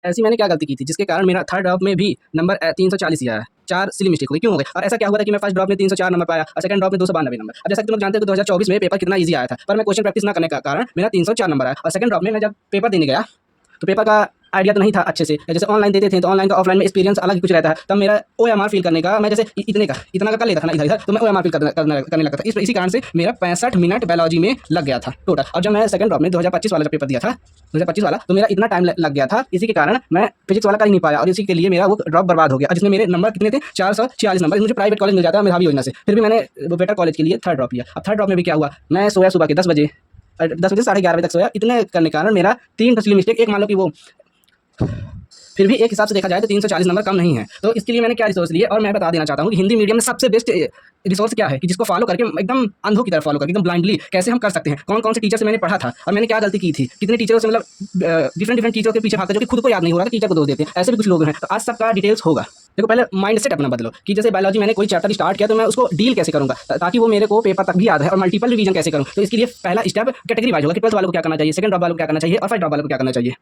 ऐसी मैंने क्या गलती की थी जिसके कारण मेरा थर्ड ड्रॉप में भी नंबर 340 ही आया। 4 सिली मिस्टेक हो गई, क्यों हो गई? और ऐसा क्या हुआ था कि मैं फर्स्ट ड्रॉप में 304 नंबर पाया और सेकंड ड्रॉप में 292 नंबर। अब जैसा कि तुम लोग जानते हो कि 2024 में पेपर कितना ईज़ी आया था, पर मैं क्वेश्चन प्रैक्टिस ना करने का कारण मेरा 304 नंबर आया और सेकंड ड्रॉप में मैं जब पेपर देने गया तो पेपर का आइडिया तो नहीं था अच्छे से। जैसे ऑनलाइन देते थे तो ऑनलाइन का ऑफलाइन में एक्सपीरियंस अलग ही कुछ रहता है। तब मेरा ओएमआर फिल करने का मैं जैसे इतना का कर लेता था ना इधर इधर, तो मैं ओएमआर फिल करने लगता था। इसी कारण से मेरा 65 मिनट बायोलॉजी में लग गया था टोटल। और जब मैं सेकंड ड्रॉप में 2025 वाला जब पेपर दिया था, 2025 वाला, तो मेरा इतना टाइम लग गया था, इसी के कारण मैं फिजिक्स वाला कर ही नहीं पाया और इसी के लिए मेरा वो ड्रॉप बर्बाद हो गया। जिसमें मेरे नंबर कितने थे? 446 नंबर। मुझे प्राइवेट कॉलेज मिल जाता है मेधावी योजना से, फिर भी मैंने वो बेटर कॉलेज के लिए थर्ड ड्रॉप लिया। अब थर्ड ड्रॉप में भी क्या हुआ, मैं सोया सुबह के 10 बजे, 10 बजे 11:30 बजे तक सोया। इतने करने के कारण मेरा 3 फसली मिस्टेक, एक मान लो कि वो फिर भी एक हिसाब से देखा जाए तो 340 नंबर कम नहीं है। तो इसके लिए मैंने क्या रिसोर्स लिए, और मैं बता देना चाहता हूँ कि हिंदी मीडियम में सबसे बेस्ट रिसोर्स क्या है कि जिसको फॉलो करके एकदम अंधों की तरह फॉलो करके एकदम ब्लाइंडली कैसे हम कर सकते हैं। कौन कौन से टीचर से मैंने पढ़ा था और मैंने क्या गलती की थी, कितने टीचरों से मतलब डिफरेंट टीचरों के पीछे भागते जो कि खुद को याद नहीं हो रहा था, टीचर को दोष देते हैं, ऐसे भी कुछ लोग हैं। तो आज सबका डिटेल्स होगा। देखो, पहले माइंड सेट अपना बदलो कि जैसे बायोलॉजी मैंने कोई चैप्टर स्टार्ट किया तो मैं उसको डील कैसे करूँगा ताकि वो मेरे को पेपर तक भी याद है, और मल्टीपल रिवीजन कैसे करूँ। तो इसके लिए पहला स्टेप कैटेगरी वाइज होगा कि 12th वालों को क्या करना चाहिए, सेकंड ड्रॉप वालों को क्या करना चाहिए और फर्स्ट ड्रॉप वालों को क्या करना चाहिए।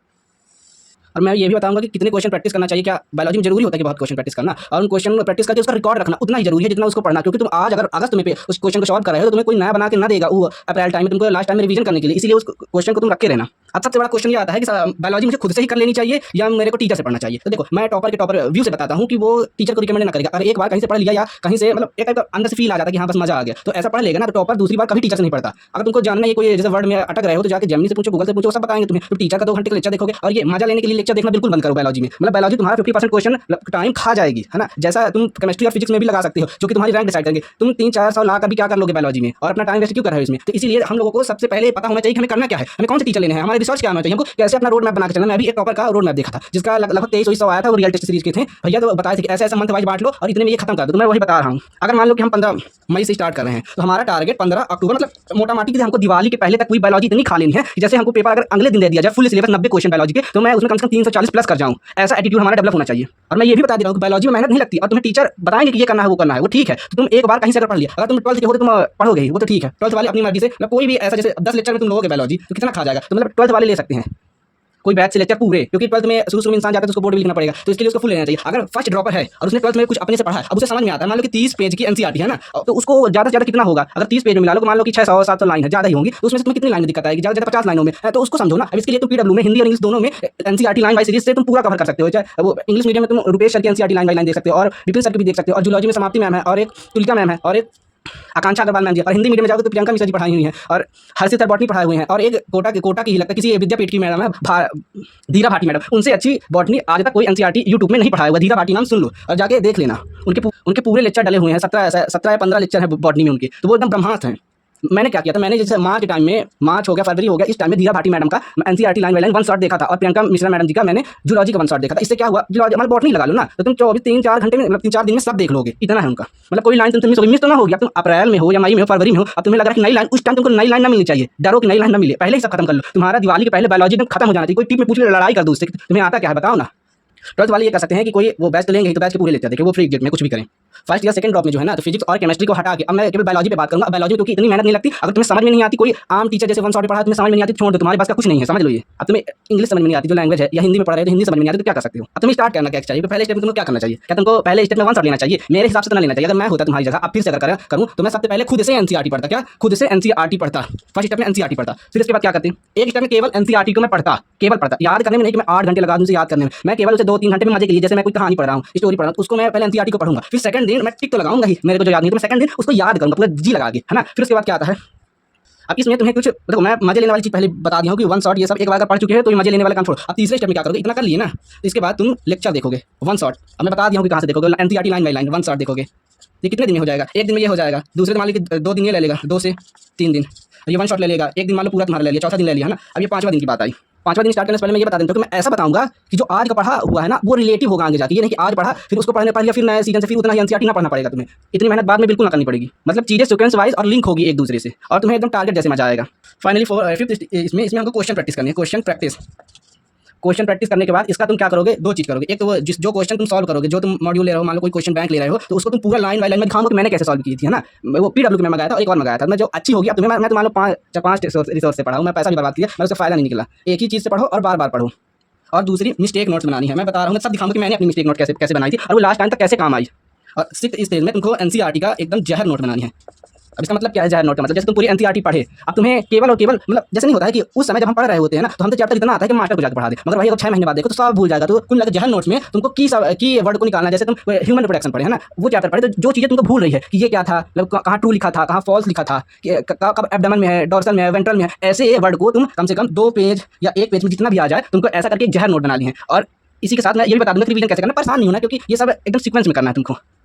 और मैं ये भी बताऊंगा कि कितने क्वेश्चन प्रैक्टिस करना चाहिए। क्या बायोलॉजी में जरूरी होता है कि बहुत क्वेश्चन प्रैक्टिस करना, और उन क्वेश्चन प्रैक्टिस करके उसका रिकॉर्ड रखना उतना ही जरूरी है जितना उसको पढ़ना। क्योंकि तुम आज अगर अगस्त में उस क्वेश्चन को सॉल्व कर रहे हो तो तुम्हें कोई नया बना के ना देगा वो अप्रैल टाइम में तुमको लास्ट टाइम में रिवीजन करने के लिए, इसलिए उस क्वेश्चन को तुम रखे रहना। अब सबसे बड़ा क्वेश्चन ये आता है कि बायोलॉजी मुझे खुद से ही कर लेनी चाहिए या मेरे को टीचर से पढ़ना चाहिए। तो देखो, मैं टॉपर के टॉपर व्यू से बताता हूँ कि वो टीचर को रिकमेंड ना करेगा। अगर एक बार कहीं से पढ़ लिया या कहीं से मतलब एक टाइप का अंदर से फील आ जाता है कि हाँ बस मजा आ गया, तो ऐसा पढ़ लेगा ना तो टॉपर दूसरी बार कभी टीचर से नहीं पढ़ता। अगर तुमको जानना है कोई जैसे वर्ड में अटक रहे हो तो जाके जेमिनी से पूछो, गूगल से पूछो, सब बताएंगे तुम्हें। तो टीचर का 2 घंटे का लेक्चर देखोगे और ये मजा लेने के लिए लेक्चर देखना बिल्कुल बंद करो बायोलॉजी में। मतलब बायोलॉजी तुम्हारा 50% क्वेश्चन टाइम खा जाएगी, है ना। जैसा तुम केमिस्ट्री और फिजिक्स में भी लगा सकते हो जो कि तुम्हारी रैंक डिसाइड करेंगे। तुम 300-400 ला कर भी क्या कर लोगे बायोलॉजी में, और अपना टाइम वेस्ट क्यों कर रहे हो इसमें। तो इसीलिए हम लोगों को सबसे पहले पता होना चाहिए कि हमें करना क्या है, हमें कौन से टीचर लेने हैं, हमारे रिसर्च क्या होना चाहिए, हमको कैसे अपना रोड मैप बना के चलना। मैं भी एक टॉपर का रोड मैप देखा था जिसका लगभग 2300 आया था, वो रियल टेस्ट सीरीज के थे भैया। तो बताए थे कि ऐसे ऐसे मंथ वाइज बांट लो और इतने में ये खत्म कर दो। तो मैं वही बता रहा हूँ। अगर मान लो कि हम 15 मई से स्टार्ट कर रहे हैं तो हमारा टारगेट 15 अक्टूबर, मतलब मोटा माटी की हमको दिवाली के पहले तक पूरी बायोलॉजी इतनी खा लेनी है कि जैसे हमको पेपर अगर अगले दिन दे दिया जाए फुल सिलेबस 90 क्वेश्चन बायोलॉजी के, तो मैं उसमें कम से कम 340 प्लस कर जाऊँ। ऐसा एटीट्यूड हमारा डेवलप होना चाहिए। और मैं ये भी बता दे रहा हूँ कि बायोलॉजी में मेहनत नहीं लगती, और तुम्हें टीचर बताएंगे कि ये करना है वो करना है, वो ठीक है। तो तुम एक बार कहीं से अगर पढ़ लिया, अगर तुम 12th के हो तो तुम पढ़ोगे ही, वो तो ठीक है। 12th वाले अपनी मर्जी से, मतलब कोई भी ऐसा जैसे 10 लेक्चर में तुम लोगे बायोलॉजी तो कितना खा जाएगा, तो मतलब 12th वाले ले सकते हैं कोई बैच से लेक्चर पूरे, क्योंकि 12th में शुरू में इंसान जाता है तो उसको बोर्ड भी लिखना पड़ेगा, तो इसके लिए उसको फुल लेना चाहिए। अगर फर्स्ट ड्रॉपर है और उसने 12th में कुछ अपने से पढ़ा है, अब उसे समझ में आता है, मान लो कि 30 पेज की एनसीईआरटी है ना, तो उसको ज़्यादा से ज़्यादा कितना होगा। अगर 30 पेज में मिला लो, मान लो कि 600-700 लाइन है, ज़्यादा ही होंगी, तो उसमें से तुम्हें कितनी लाइन में दिक्कत आएगी, ज़्यादा 50 लाइनों में है, तो उसको समझो ना। अब इसके लिए तुम पीडब्ल्यू में हिंदी और इंग्लिश दोनों में एनसीईआरटी लाइन वाइज सीरीज से तुम पूरा कवर कर सकते हो। चाहे वो इंग्लिश मीडियम में तुम रुपेश सर की एनसीईआरटी लाइन बाई लाइन देख सकते हो, और विपिन सर की भी देख सकते हो, और जूलॉजी में समाप्ति मैम है, और एक तुलिका मैम है, और एक आकांक्षा अग्रवाल मैम जी, और हिंदी मीडियम में जाओगे तो प्रियंका मिश्रा जी पढ़ाई हुई हैं, और हर्षित सर बॉटनी पढ़ाए हुए हैं, और एक कोटा की ही लगता है किसी विद्यापीठ की मैडम है धीरा भाटी मैडम, उनसे अच्छी बॉटनी आज तक कोई एनसीईआरटी यूट्यूब में नहीं पढ़ाया हुआ। धीरा भाटी नाम सुन लो और जाके देख लेना, उनके पूरे लेक्चर डले हुए हैं, 17 या 15 लेक्चर है बॉटनी में उनके, तो वो एकदम ब्रह्मास्त्र हैं। मैंने क्या किया था, मैंने जैसे मार्च के टाइम में, मार्च हो गया, फरवरी हो गया, इस टाइम में धीरा भाटी मैडम का NCERT line by line 1 shot देखा था, और प्रियंका मिश्रा मैडम जी का मैंने जूलॉजी का 1 शॉट देखा था। इससे क्या हुआ, जूलॉजी हमारा बॉटनी लगा लो ना, तो तुम 3-4 घंटे में, मतलब 3-4 दिन में सब देख लोगे, इतना है उनका। मतलब कोई लाइन तुम मिस तो ना होगी। अब तुम अप्रैल में हो या मई में हो, फरवरी में हो, अब तुम्हें लग रहा है कि नई लाइन, उस टाइम तुमको नई लाइन ना मिलनी चाहिए, डरो कि नई लाइन ना मिले, पहले ही सब खत्म कर लो। तुम्हारा दिवाली के पहले बायोलॉजी एकदम खत्म हो जाना चाहिए। कोई टीम में पूछ लो, लड़ाई कर दो उससे, तुम्हें आता क्या है बताओ ना। 12th वाले ये कर सकते हैं कि कोई वो बैच लेंगे ही तो बैच के पूरे लेते हैं, देखिए वो फ्री एग्जिट में कुछ भी करें। फर्स्ट या सेकंड ड्रॉप में जो है ना, तो फिजिक्स और केमिस्ट्री को हटा के अब मैं केवल बायोलॉजी पे बात करूंगा। बायोलॉजी में क्योंकि इतनी मेहनत नहीं लगती, अगर तुम्हें समझ में नहीं आती, कोई आम टीचर जैसे 1 शॉट पढ़ा तुम्हें समझ में नहीं आती, छोड़ दो, तुम्हारे पास का कुछ नहीं है, समझ लो ये। अब तुम्हें इंग्लिश समझ में नहीं आती जो लैंग्वेज है, या हिंदी में पढ़ रहे हो तो हिंदी समझ में नहीं आती, तो क्या कर सकते हो। अब तुम्हें स्टार्ट करना क्या चाहिए, पहले स्टेप में तुमको क्या करना चाहिए, क्या तुमको पहले स्टेप में 1 शॉट लेना चाहिए। मेरे हिसाब से तो ना लेना चाहिए। अगर मैं होता तुम्हारी जगह, अब फिर से अगर करूँ तो मैं सबसे पहले खुद से एनसीईआरटी पढ़ता। क्या खुद से एनसीईआरटी पढ़ता, फर्स्ट स्टेप में एनसीईआरटी पढ़ता। फिर इसके बाद क्या करते हैं, एक स्टेप में केवल एनसीईआरटी को मैं पढ़ता, केवल पढ़ता, याद करने में नहीं कि मैं 8 घंटे लगा दूं उसे याद करने में। मैं केवल उसे 2-3 घंटे में मजे के लिए, जैसे मैं कोई कहानी पढ़ रहा हूँ, स्टोरी पढ़ रहा हूँ, उसको मैं पहले एनसीईआरटी को पढ़ूंगा। फिर सेकंड दिन मैं टिक तो लगाऊंगा ही, मेरे को जो याद नहीं तो मैं सेकंड दिन उसको याद करूंगा पूरा जी लगा के, है ना। फिर उसके बाद क्या आता है, अब इसमें तुम्हें कुछ देखो, मैं मजे लेने वाली चीज़ पहले बता दिया हूँ कि 1 शॉट ये सब एक बार अगर पढ़ चुके हैं तो ये मजे लेने वाला काम छोड़ो। अब तीसरे स्टेप में क्या करोगे, इतना कर लिए ना, तो इसके बाद तुम लेक्चर देखोगे 1 शॉट। अब मैं बता दिया हूँ कि कहाँ से देखोगे, NCERT line by line 1 shot देखोगे। ये कितने दिन में हो जाएगा, एक दिन में ये हो जाएगा। दूसरे दिन मान लीजिए 2 दिन ये ले लेगा, 2 से 3 दिन ये 1 शॉट ले लेगा, एक दिन मान लो पूरा तुम्हारा ले लिया, चौथा दिन ले लिया, है ना। अब ये 5वां दिन की बात आई। 5वां दिन स्टार्ट करने से पहले मैं ये बता देता हूँ कि मैं ऐसा बताऊंगा कि जो आज का पढ़ा हुआ है ना वो रिलेटिव होगा आगे जाके, ये नहीं कि आज पढ़ा फिर उसको पढ़ लिया फिर नए सीजन से फिर उतना ही एनसीईआरटी ना पढ़ना पड़ेगा तुम्हें। इतनी मेहनत बाद में बिल्कुल ना करनी पड़ेगी। मतलब चीज़ें सीक्वेंस वाइज और लिंक होगी एक दूसरे से, और तुम्हें एकदम टारगेट जैसे मजा आएगा। फाइनली फिफ्थ इसमें हमको क्वेश्चन प्रैक्टिस करनी है, क्वेश्चन प्रैक्टिस करने के बाद इसका तुम क्या करोगे, 2 चीज़ करोगे। एक तो वो जो क्वेश्चन तुम सॉल्व करोगे, जो तुम मॉड्यूल ले रहे हो, मान लो कोई क्वेश्चन बैंक ले रहे हो, तो उसको तुम पूरा लाइन बाई लाइन में दिखाऊंगा कि मैंने कैसे सॉल्व की थी, है ना। वो पीडब्ल्यू में मंगाया था और एक और मंगाया था मैं, जो अच्छी होगी। अब तुम्हें मैं तो मान लो 5 रिसोर्स से पढ़ा हूँ, मैं पैसा भी बर्बाद किया, मैं उससे फायदा नहीं निकला। एक ही चीज़ से पढ़ो और बार बार पढ़ो। और दूसरी मिस्टेक नोट्स बनानी है। मैं बता रहा हूँ, मैं सब दिखाऊंगा कि मैंने अपनी मिस्टेक नोट कैसे कैसे बनाई थी और वो लास्ट टाइम तक कैसे काम आई। और सिक्स्थ स्टेज में तुमको एनसीईआरटी का एकदम जहर नोट बनानी है। अब इसका मतलब क्या है जहर नोट का मतलब, जैसे तुम पूरी एनसीईआरटी पढ़े, अब तुम्हें केवल और केवल मतलब जैसे नहीं होता है कि उस समय जब हम पढ़ रहे होते हैं ना, तो हम तो चैप्टर इतना आता है कि मास्टर को जाकर पढ़ा दे, मगर वही अगर 6 महीने बाद देखो तो सब भूल जाएगा। तो कुल मिलाकर जहर नोट्स में तुमको की वर्ड को निकालना है। जैसे तुम ह्यूमन रिप्रोडक्शन पढ़े है ना, वो चैप्टर पढ़े, तो जो चीज़ें तुमको भूल रही है कि ये क्या था, मतलब कहाँ ट्रू लिखा था, कहाँ फॉल्स लिखा था, कब एब्डोमेन में है, डोर्सल में है, वेंट्रल में है, ऐसे वर्ड को तुम कम से कम 2 पेज या 1 पेज में जितना भी आ जाए तुमको ऐसा करके एक जहर नोट बनानी है। और इसी के साथ मैं ये भी बता दूंगा कि रिवीजन कैसे करना। परेशान नहीं होना, क्योंकि ये सब एकदम सीक्वेंस में करना है तुमको।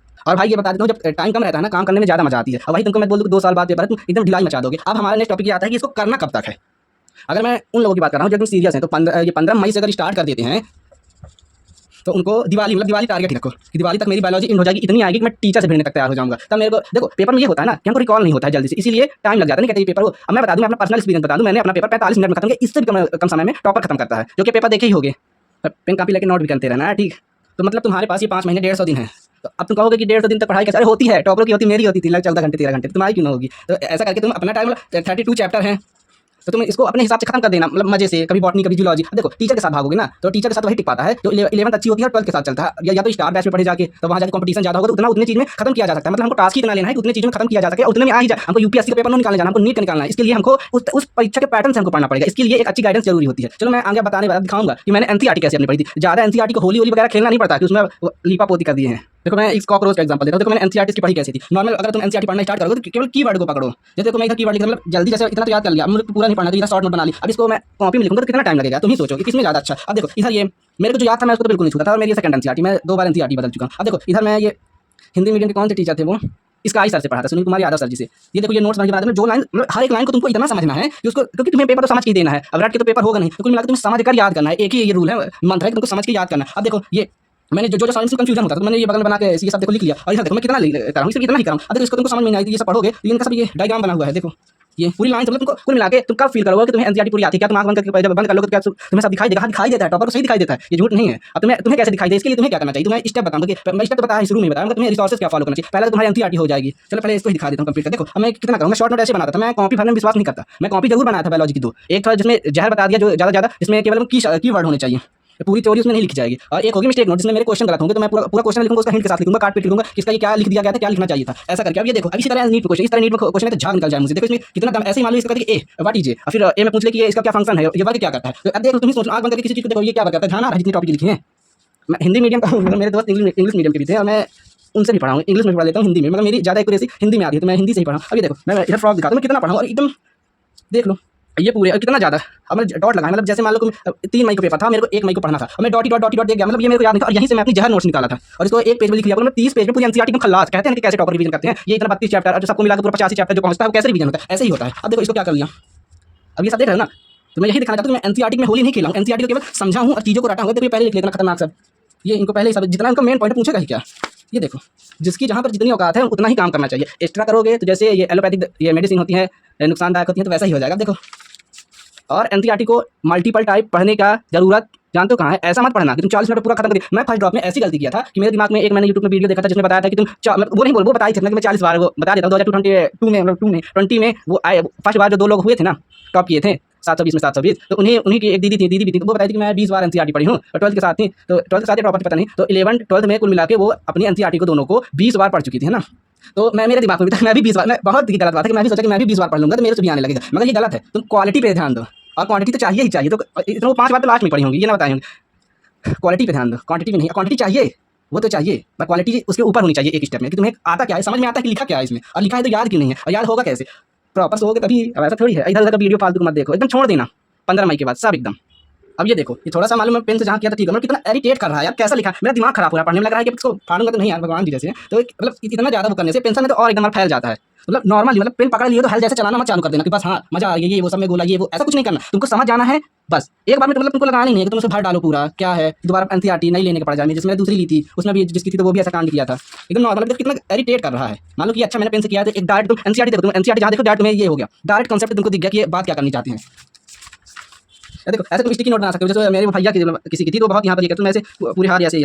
और भाई ये बता देता हूँ, जब टाइम कम रहता है ना, काम करने में ज़्यादा मजा आती है। और भाई तुमको मैं बोल दूँ 2 साल बाद पेपर है, तुम एकदम ढिलाई मचा दोगे। अब हमारा नेक्स्ट टॉपिक ये आता है कि इसको करना कब तक है। अगर मैं उन लोगों की बात कर रहा हूँ जो एकदम सीरियस हैं, तो 15 मई से अगर स्टार्ट कर देते हैं तो उनको दिवाली टारगेट ही रखो कि दिवाली तक मेरी बायोलॉजी इन हो जाएगी, इतनी आएगी कि मैं टीचर से भिड़ने तक तैयार हो जाऊंगा। तब मेरे को देखो पेपर में ये होता है ना कि हमको रिकॉल नहीं होता है जल्दी से, इसीलिए टाइम लग जाता है। नहीं कहते ये पेपर हो। अब मैं बता दूं, मैं अपना पर्सनल एक्सपीरियंस बता दूं, मैंने अपना पेपर 45 मिनट में खत्म किया, इससे भी कम समय में टॉपर खत्म करता है, जो कि पेपर देखे ही होगे। पेन कापी लेकर नोट भी करते रहना है, ठीक। तो मतलब तुम्हारे पास ये 5 महीने 150 दिन है। तो अब तुम कहोगे कि 150 दिन तक पढ़ाई कैसे, अरे होती है, टॉपर की होती, मेरी होती थी लगभग 14 घंटे 13 घंटे, तुम्हारी क्यों ना होगी। तो ऐसा करके तुम अपना टाइम 32 चैप्टर है, तो तुम इसको अपने हिसाब से खत्म कर देना, मतलब मजे से, कभी बॉटनी कभी जूलॉजी। देखो टीचर के साथ भागोगे ना, तो टीचर के साथ वही टिक पाता है जो 11th अच्छी होती है और 12th के साथ चलता है। या तो स्टार बैच में पढ़े जाके, तो वहाँ जाके कंपटीशन ज़्यादा होगा, तो उतनी चीज़ में खत्म किया जा सकता है। मतलब हमको टास्क ही इतना लेना है कि उतनी चीज़ में खत्म किया जा सके, उतने में आ ही जाए। हमको यूपीएससी का पेपर नहीं निकालना जाना, हमको नीट का निकालना है। इसके लिए हमको उस परीक्षा के पैटर्न से हमको पढ़ना पड़ेगा। इसके लिए एक अच्छी गाइडेंस जरूरी होती है। चलो मैं आगे बताने वाला दिखाऊंगा कि मैंने एनसीईआरटी कैसे अपनी पढ़ी थी। ज़्यादा एनसीईआरटी को होली वगैरह खेलना नहीं पड़ता कि उसमें लीपा पोती कर दिए हैं। देखो मैं इस कॉकरोच का एग्जांपल देता हूँ। देखो मैंने एनसीईआरटी की पढ़ी कैसी थी। नॉर्मल अगर तुम एनसीईआरटी पढ़ना स्टार्ट करोगे तो केवल कीवर्ड को पकड़ो। जैसे देखो मैं इधर कीवर्ड लिखा, मतलब जल्दी जैसे इतना तो याद कर लिया, मुझे पूरा नहीं पढ़ना, तो इधर शॉर्ट नोट बना ली। अब इसको मैं कॉपी में लिखूंगा तो कितना टाइम लगेगा, तुम ही सोचो कि किसमें ज़्यादा अच्छा। अब देखो इधर ये मेरे को जो याद था मैं उसको तो बिल्कुल नहीं छूता था, और मेरी सेकंड एनसीईआरटी, मैं 2 बार एनसीईआरटी बदल चुका हूँ। अब देखो इधर मैं ये हिंदी मीडियम के कौन से टीचर थे, वो इसका आई सर से पढ़ा था, सुनील कुमार यादव सर जी से। ये देखो ये नोट्स बना के बाद में जो लाइन, मतलब हर एक लाइन को तुमको इतना समझना है कि उसको, क्योंकि तुम्हें पेपर तो समझ के ही देना है। अब रट के तो पेपर होगा नहीं, तो कुल मिलाकर तुम्हें समझ कर याद करना है। एक ही ये रूल है, मंत्र है कि तुमको समझ के याद करना है। अब देखो ये मैंने जो साइंस में कंफ्यूजन होता था, तो मैंने ये बगल में बना के ये सब देखो लिख लिया। और इधर देखो मैं कितना कर रहा हूँ, सिर्फ इतना ही कर रहा हूँ। अब देखो इसको तुमको समझ में नहीं आई, ये सब पढ़ोगे तो इनका सब ये डायग्राम बना हुआ है। देखो ये पूरी लाइन मतलब तुमको कुल मिला के तुम कब फील करोगे कि तुम्हें एनसीईआरटी पूरी आती है। क्या तुम आंख बंद करके जब बंद कर लोगे तो क्या तुम्हें सब दिखाई देगा? हाँ दिखाई देता है, टॉपर को सही दिखाई देता है, ये झूठ नहीं है। अब तुम्हें कैसे दिखाई दे, इसके लिए तुम्हें क्या करना चाहिए, तुम्हें स्टेप बताऊंगा कि मैं स्टेप तो बताया शुरू में बताया, तुम्हें रिसोर्सेज क्या फॉलो करना चाहिए। पहले तो तुम्हारी एनसीईआरटी हो जाएगी। चलो पहले इसको ही दिखा देता हूँ कंप्लीट कर। देखो अब मैं कितना करूँगा, शॉर्ट नोट ऐसे बनाता था मैं, कॉपी भरने में विश्वास नहीं करता। मैं कॉपी जरूर बनाया था बायोलॉजी की 2, एक था जिसमें जहर बता दिया जो ज़्यादा जिसमें केवल की वर्ड होने चाहिए, पूरी थ्योरी उसमें नहीं लिखी जाएगी। और एक होगी मिस्टेक नोट जिसमें मेरे क्वेश्चन गलत होंगे, तो मैं पूरा क्वेश्चन लिखूंगा, उसका हिंट के साथ लिखूंगा, काट पीट लिखूंगा किसका ये क्या लिख दिया गया था, क्या लिखना चाहिए था, ऐसा करके। अब ये देखो अब इसी तरह नीट क्वेश्चन, इस तरह नीट में क्वेश्चन है तो झाग निकल जाए मुझे। देखो इसमें कितना दम, ऐसे ही मान लो इसका ए व्हाट इज ए, और फिर ए में पूछ ले कि ये इसका क्या फंक्शन है, ये वर्ग क्या करता है। तो अब देखो तुम ही सोचो, आंख बंद करके किसी चीज को देखो ये क्या करता है, ध्यान आ रहा है जितनी टॉपिक लिखी है। मैं हिंदी मीडियम का, मेरे दोस्त इंग्लिश मीडियम के भी थे और मैं उनसे भी पढ़ा हूँ, इंग्लिश में पढ़ा लेता हूँ हिंदी में, मगर मेरी ज़्यादा एक्यूरेसी हिंदी में आती है तो मैं हिंदी से ही पढ़ा। अब ये देखो मैं इधर फ्रॉक दिखाता हूँ, मैं कितना पढ़ा और एकदम देख लो ये पूरे, और कितना ज़्यादा। अब मैं डॉट लगाया, मतलब जैसे मान लो 3 मई को पेपर था, मेरे को 1 मई को पढ़ना था, और मैं डॉट दे गया, मतलब ये मेरे को याद नहीं था। और यहीं से मैं अपनी जहर नोट्स निकाला था और इसको एक पेज में लिख लिया। मतलब 30 पेज में पूरी एनसीईआरटी में खल्लास। कहते हैं कि कैसे टॉपर रिवीजन करते हैं, ये इतना 32 चैप्टर और जो सबको मिलाकर पूरा 85 चैप्टर जो पहुंचता है वो कैसे रिवीजन होता है, ऐसे ही होता है। अब देखो इसको क्या कर लिया, अब ये सब देख रहे हो ना। तो मैं यही दिखाना चाहता हूँ कि मैं एनसीईआरटी में होली नहीं खेला हूँ, एनसीईआरटी को केवल समझा हूँ और चीज़ों को रटा हूँ। देखो पहले लिख लेना खतरनाक सब, ये इनको पहले ही सब जितना इनको मेन पॉइंट पूछेगा ही क्या। ये देखो जिसकी जहाँ पर जितनी औकात है उतना ही काम करना चाहिए। एक्स्ट्रा करोगे तो जैसे ये एलोपैथिक ये मेडिसिन होती है नुकसानदायक होती है, तो वैसा ही हो जाएगा। देखो और एनसीईआरटी को मल्टीपल टाइप पढ़ने का जरूरत जानते हो कहाँ है। ऐसा मत पढ़ना कि तुम 40 मिनट में पूरा खत्म कर दिया। मैं फर्स्ट ड्रॉप में ऐसी गलती किया था कि मेरे दिमाग में एक मैंने यूट्यूब में वीडियो देखा था जिसमें बताया था कि तुम वो नहीं बोल वो बताई थी कि मैं 40 बार वो बता देता हूँ। 2022 में मतलब 20 में वो आए फर्स्ट बार जो 2 लोग हुए थे ना टॉप किए थे 720 में 720, तो उन्हीं की एक दीदी भी थी, तो वो बताई थी कि मैं 20 बार एनसीईआरटी पढ़ी हूँ और 12th के साथ थी। तो 12th के साथ टॉपर पता नहीं, तो 11th 12th में कुल मिला के वो अपनी एनसीईआरटी को दोनों को 20 बार पढ़ चुकी थी, है ना। तो मेरे दिमाग में भी था मैं भी 20 बार, मैं बहुत ही गलत बात है कि मैं भी सोचा कि मैं भी 20 बार पढ़ लूँगा तो मेरे से भी आने लगेगा, मगर ये गलत है। तुम क्वालिटी पे ध्यान दो और क्वांटिटी तो चाहिए ही चाहिए। तो इतना 5 बार तो लास्ट में पढ़ी होंगी, ये ना बताएंगे। क्वालिटी पे ध्यान दो, क्वांटिटी पे नहीं। क्वांटिटी चाहिए वो तो चाहिए, पर क्वालिटी उसके ऊपर होनी चाहिए एक स्टेप में कि तुम्हें आता क्या है, समझ में आता है कि लिखा क्या है इसमें, और लिखा है तो याद क्यों नहीं है, और याद होगा कैसे, प्रॉपर सोओगे तभी। अब ऐसा थोड़ी है इधर उधर का वीडियो फालतू मत देखो, एकदम छोड़ देना 15 मई के बाद सब एकदम। अब ये देखो ये थोड़ा सा मालूम है पेन से जहाँ किया था ठीक है, मतलब कितना इरिटेट कर रहा है यार, कैसा लिखा, मेरा दिमाग खराब हो रहा है, पढ़ने में लग रहा है कि इसको फाड़ूंगा तो नहीं यार, भगवान जी जैसे। तो मतलब इतना ज़्यादा वो करने से पेंसिल में तो और एकदम फैल जाता है। मतलब नॉर्मली मतलब पेन पकड़ लिए तो हल जैसे चलाना मत चालू कर देना कि बस हाँ मजा आ गया ये वो सब में गोला ये वो, ऐसा कुछ नहीं करना। तुमको समझ जाना है बस एक बार में, मतलब तुमको लगाना ही नहीं है कि तुम उसे भर डालो पूरा क्या है, दोबारा एनसीईआरटी नहीं लेने के पड़ जाए। जिसमें दूसरी ली थी उसमें भी जिसकी थी तो वो भी ऐसा कांड किया था एकदम नॉर्मल। कितना इरिटेट कर रहा है, मान लो कि अच्छा मैंने पेन से किया तो एक डायरेक्ट तुम एनसीईआरटी देखो, तुम एनसीईआरटी जहाँ देखो डायरेक्ट में ये हो गया, डायरेक्ट कॉन्सेप्ट तुमको दिख गया कि ये बात क्या करनी चाहते हैं। देखो ऐसे तुम स्टिकी नोट बना सकते हो, जैसे मेरे भैया की किसी की थी तो बहुत यहाँ पर ये करते, मैं ऐसे पूरी हार ऐसे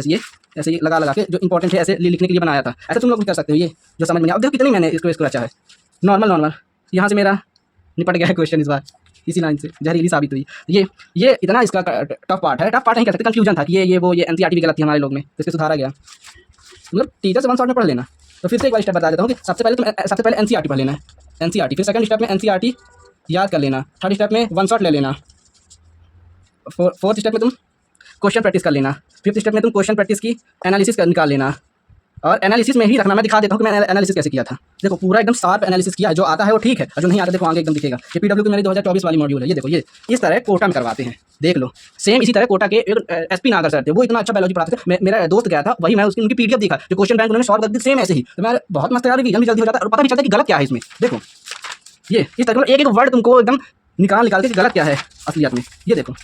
ये लगा के जो इंपॉर्टेंट है ऐसे लिखने के लिए बनाया था। ऐसे तुम लोग भी कर सकते हो, ये जो समझ में नहीं। अब देखो कितनी मैंने इसको रचा है, नॉर्मल यहाँ से मेरा निपट गया है क्वेश्चन इस बार इसी लाइन से, जहरीली साबित हुई। ये इतना इसका टफ पार्ट है, टफ पार्ट नहीं कह सकते, कंफ्यूजन था कि ये एनसीईआरटी भी गलत थी हमारे लोग में, तो इसको सुधारा गया। मतलब टीचर से वन शॉट में पढ़ लेना। तो फिर से एक बार स्टेप बता देता हूँ कि सबसे पहले एनसीईआरटी पढ़ लेना है, एनसीईआरटी। फिर सेकंड स्टेप में एनसीईआरटी याद कर लेना। थर्ड स्टेप में वन शॉट ले लेना। फोर्थ स्टेप में तुम क्वेश्चन प्रैक्टिस कर लेना। फिफ्थ स्टेप में तुम क्वेश्चन प्रैक्टिस की एनालिसिस निकाल लेना। और एनालिसिस में ही रखना। मैं दिखा देता हूँ कि मैं एनालिसिस कैसे किया था। देखो पूरा एकदम शार्प एनालिसिस किया है, जो आता है वो ठीक है, और जो नहीं आता देखो आगे एकदम दिखेगा। ये पीडब्ल्यू की मेरी 2024 वाली मॉड्यूल है। ये देखो, ये इस तरह कोटा में करवाते हैं, देख लो। सेम इसी तरह कोटा के एसपी नागर सर थे, वो इतना अच्छा बायोलॉजी पढ़ाते थे। मेरा दोस्त गया था, वही मैं उनकी पीडीएफ देखा, जो क्वेश्चन बैंक उन्होंने सॉल्व कर दी सेम ऐसे ही। तो मैं बहुत मस्त तैयारी की, जल्दी हो जाता है और पता भी चलता है कि गलत क्या है इसमें। देखो ये इस तरह एक एक वर्ड तुमको एकदम निकाल के गलत क्या है असलियत में। ये देखो